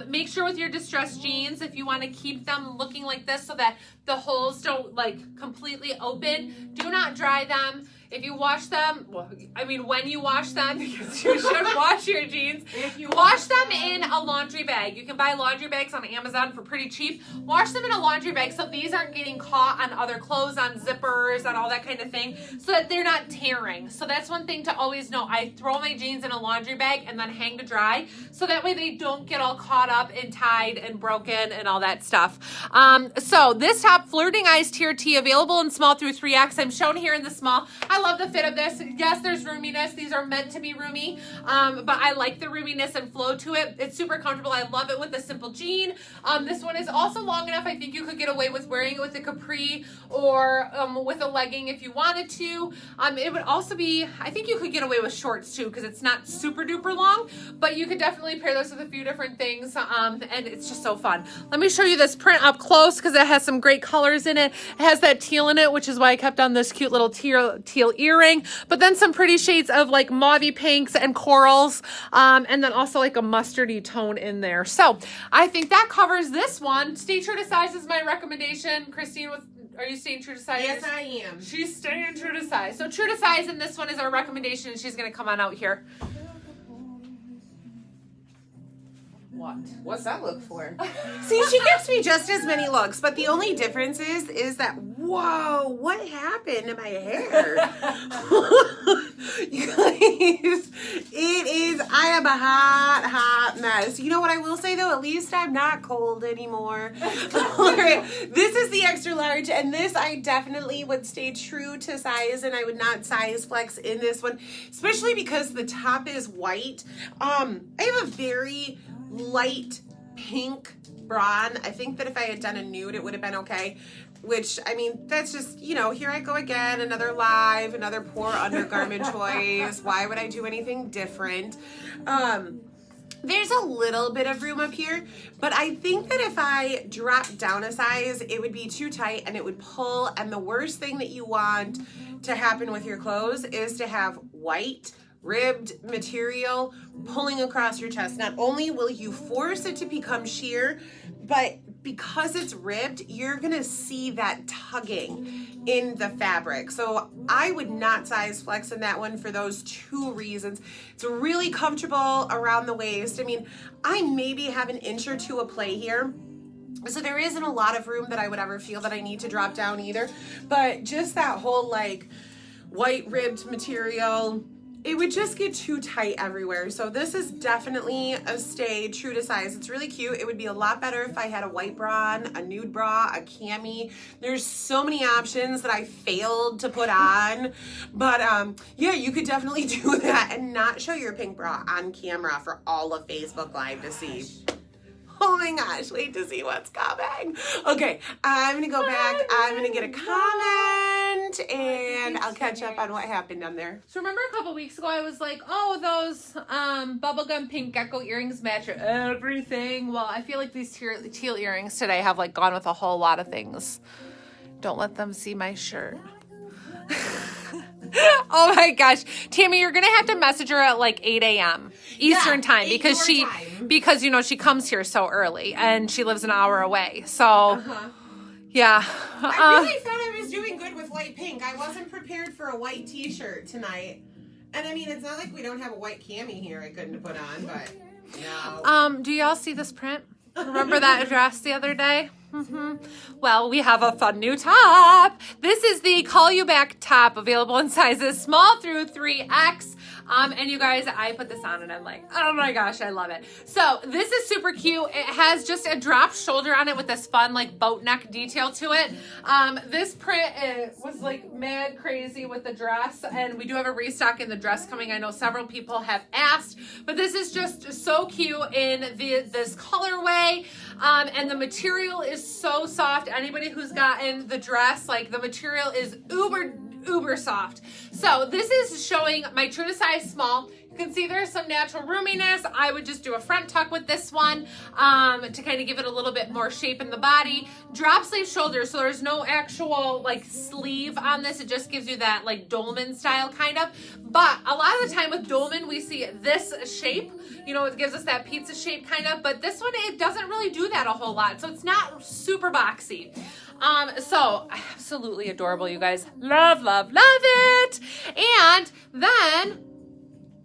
Make sure with your distressed jeans, if you want to keep them looking like this so that the holes don't like completely open, do not dry them. If you wash them, well, I mean, when you wash them, because you should wash your jeans, if you wash them in a laundry bag. You can buy laundry bags on Amazon for pretty cheap. Wash them in a laundry bag so these aren't getting caught on other clothes, on zippers, on all that kind of thing, so that they're not tearing. So that's one thing to always know. I throw my jeans in a laundry bag and then hang to dry, so that way they don't get all caught up and tied and broken and all that stuff. So this top, Flirting Eyes Tier T, available in small through 3X. I'm shown here in the small. I love the fit of this. Yes, there's roominess. These are meant to be roomy, but I like the roominess and flow to it. It's super comfortable. I love it with a simple jean. This one is also long enough. I think you could get away with wearing it with a capri or with a legging if you wanted to. It would also be, I think you could get away with shorts too, because it's not super duper long, but you could definitely pair this with a few different things, and it's just so fun. Let me show you this print up close, because it has some great colors in it. It has that teal in it, which is why I kept on this cute little teal earring, but then some pretty shades of like mauvey pinks and corals, and then also like a mustardy tone in there. So I think that covers this one. Stay true to size is my recommendation. Christine, are you staying true to size? Yes, I am. She's staying true to size. So true to size, and this one is our recommendation, and she's going to come on out here. What? What's that look for? See, she gives me just as many looks, but the only difference is that, whoa, what happened to my hair? You guys, I am a hot mess. You know what I will say though? At least I'm not cold anymore. All right, this is the extra large, and this I definitely would stay true to size, and I would not size flex in this one, especially because the top is white. I have a very light pink bra on. I think that if I had done a nude, it would have been okay. Which, I mean, that's just, you know, here I go again, another live, another poor undergarment choice. Why would I do anything different? There's a little bit of room up here, but I think that if I dropped down a size, it would be too tight and it would pull. And the worst thing that you want to happen with your clothes is to have white ribbed material pulling across your chest. Not only will you force it to become sheer, but because it's ribbed, you're gonna see that tugging in the fabric. So I would not size flex in that one for those two reasons. It's really comfortable around the waist. I mean, I maybe have an inch or two of play here, so there isn't a lot of room that I would ever feel that I need to drop down either. But just that whole like white ribbed material, it would just get too tight everywhere. So this is definitely a stay true to size. It's really cute. It would be a lot better if I had a white bra on, a nude bra, a cami. There's so many options that I failed to put on. But yeah, you could definitely do that and not show your pink bra on camera for all of Facebook Live to see. Oh my gosh, wait to see what's coming. Okay, I'm gonna go back. I'm gonna get a comment and I'll catch up on what happened on there. So remember a couple weeks ago I was like, oh, those bubblegum pink gecko earrings match everything. Well, I feel like these teal earrings today have like gone with a whole lot of things. Don't let them see my shirt. Oh my gosh. Tammy, you're going to have to message her at like 8 a.m. Eastern time because because you know, she comes here so early and she lives an hour away. So yeah. I really thought I was doing good with light pink. I wasn't prepared for a white t-shirt tonight. And I mean, it's not like we don't have a white cami here I couldn't have put on, but no. Do y'all see this print? Remember that dress the other day? Well, we have a fun new top. This is the Call You Back top, available in sizes small through 3X. And you guys, I put this on and I'm like, oh my gosh, I love it. So this is super cute. It has just a drop shoulder on it with this fun like boat neck detail to it. This print was like mad crazy with the dress, and we do have a restock in the dress coming. I know several people have asked, but this is just so cute in this colorway. And the material is so soft. Anybody who's gotten the dress, like the material is uber soft. So this is showing my true to size small. You can see there's some natural roominess. I would just do a front tuck with this one to kind of give it a little bit more shape in the body. Drop sleeve shoulders, so there's no actual like sleeve on this. It just gives you that like dolman style kind of. But a lot of the time with dolman, we see this shape. You know, it gives us that pizza shape kind of. But this one, it doesn't really do that a whole lot. So it's not super boxy. So absolutely adorable, you guys. Love, love, love it. And then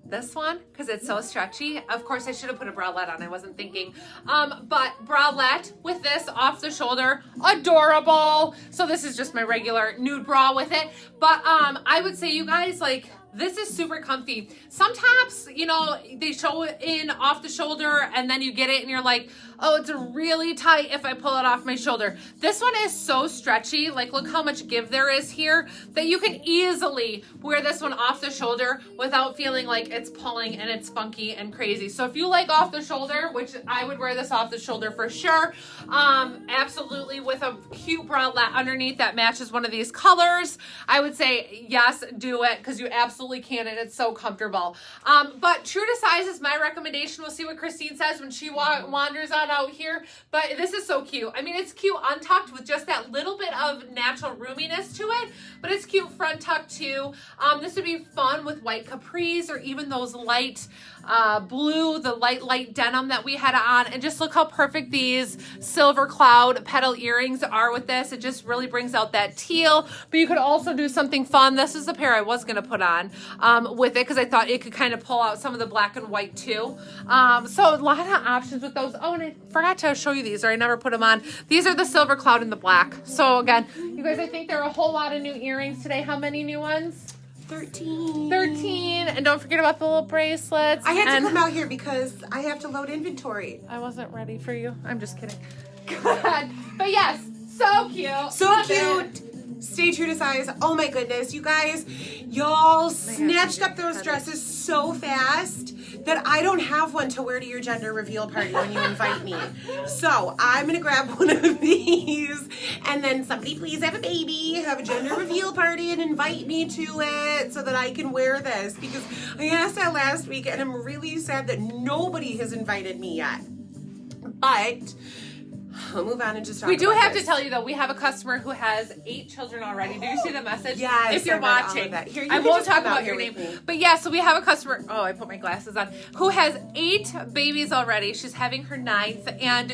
this one, because it's so stretchy. Of course, I should have put a bralette on. I wasn't thinking. But bralette with this off the shoulder, adorable. So this is just my regular nude bra with it. But I would say, you guys, like, this is super comfy. Some tops, you know, they show in off the shoulder and then you get it and you're like, oh, it's really tight if I pull it off my shoulder. This one is so stretchy. Like, look how much give there is here that you can easily wear this one off the shoulder without feeling like it's pulling and it's funky and crazy. So if you like off the shoulder, which I would wear this off the shoulder for sure, absolutely, with a cute bralette underneath that matches one of these colors, I would say yes, do it, because you absolutely can, and it's so comfortable. But true to size is my recommendation. We'll see what Christine says when she wanders on out here. But this is so cute. I mean, it's cute untucked with just that little bit of natural roominess to it, but it's cute front tucked too. This would be fun with white capris or even those light blue, the light denim that we had on. And just look how perfect these silver cloud petal earrings are with this. It just really brings out that teal. But you could also do something fun. This is the pair I was going to put on with it, because I thought it could kind of pull out some of the black and white too. So a lot of options with those. Oh, and I forgot to show you these, or I never put them on. These are the silver cloud and the black. So again, you guys, I think there are a whole lot of new earrings today. How many new ones? 13. And don't forget about the little bracelets. I had to come out here because I have to load inventory. I wasn't ready for you. I'm just kidding. God. But yes, so cute. So love cute. It. Stay true to size. Oh my goodness, you guys. Y'all snatched up those dresses so fast that I don't have one to wear to your gender reveal party when you invite me. So I'm going to grab one of these, and then somebody please have a baby, have a gender reveal party, and invite me to it so that I can wear this, because I asked that last week and I'm really sad that nobody has invited me yet. But I'll move on and just talk We do about have this. to tell you, though, we have a customer who has 8 children already. Do you see the message? Yes, if you're I read all of watching. that. Here, you I can won't just talk come out about here your name. with me. But yeah, so we have a customer, oh, I put my glasses on, who has 8 babies already. She's having her 9th, and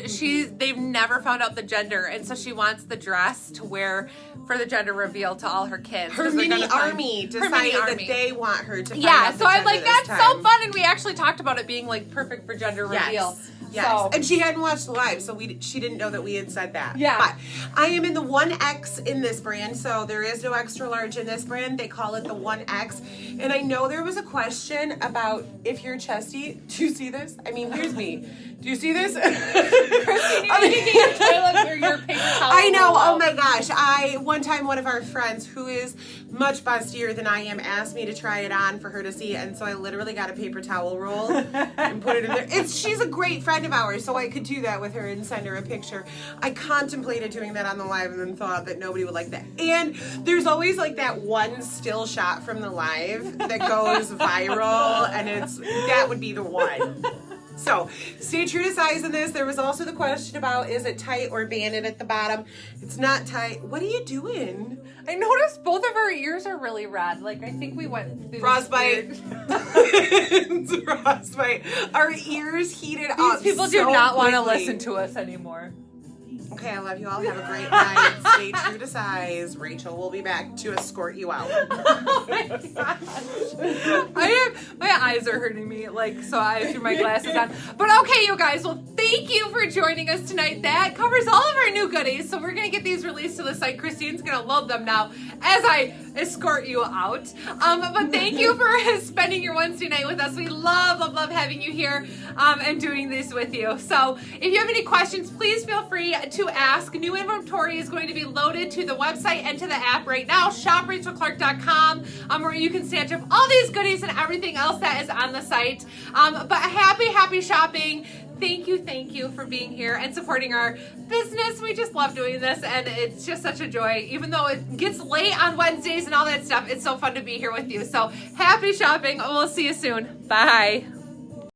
they've never found out the gender, and so she wants the dress to wear for the gender reveal to all her kids. Her mini army decided that they want her to find out so the I'm like, gender this that's so time. fun, and we actually talked about it being like perfect for gender reveal. Yes. So, And she hadn't watched the live, so she didn't didn't know that we had said that. Yeah. But I am in the 1X in this brand, so there is no extra large in this brand. They call it the 1X. And I know there was a question about if you're chesty. Do you see this? I mean, here's me. Do you see this? Christine, you need to get your toilet or your paper towel. I know. roll out. Oh my gosh. One time one of our friends who is much bustier than I am asked me to try it on for her to see, and so I literally got a paper towel roll and put it in there. She's a great friend of ours, so I could do that with her and send her a picture. I contemplated doing that on the live and then thought that nobody would like that. And there's always like that one still shot from the live that goes viral, and that would be the one. So, stay true to size in this. There was also the question about, is it tight or banded at the bottom? It's not tight. What are you doing? I noticed both of our ears are really red. Like, I think we went through Frostbite. It's frostbite. Our ears heated up. These people do so not want to quickly. listen to us anymore. Okay, I love you all. Have a great night. Stay true to size. Rachel will be back to escort you out. Oh my gosh. My eyes are hurting me, like, so I threw my glasses on. But okay, you guys, well, thank you for joining us tonight. That covers all of our new goodies. So we're going to get these released to the site. Christine's going to load them now as I escort you out. But thank you for spending your Wednesday night with us. We love having you here and doing this with you. So if you have any questions, please feel free to ask. New inventory is going to be loaded to the website and to the app right now, shoprachelclark.com, where you can snatch up all these goodies and everything else that is on the site. But happy shopping. Thank you for being here and supporting our business. We just love doing this, and it's just such a joy. Even though it gets late on Wednesdays and all that stuff, it's so fun to be here with you. So happy shopping. We'll see you soon. Bye.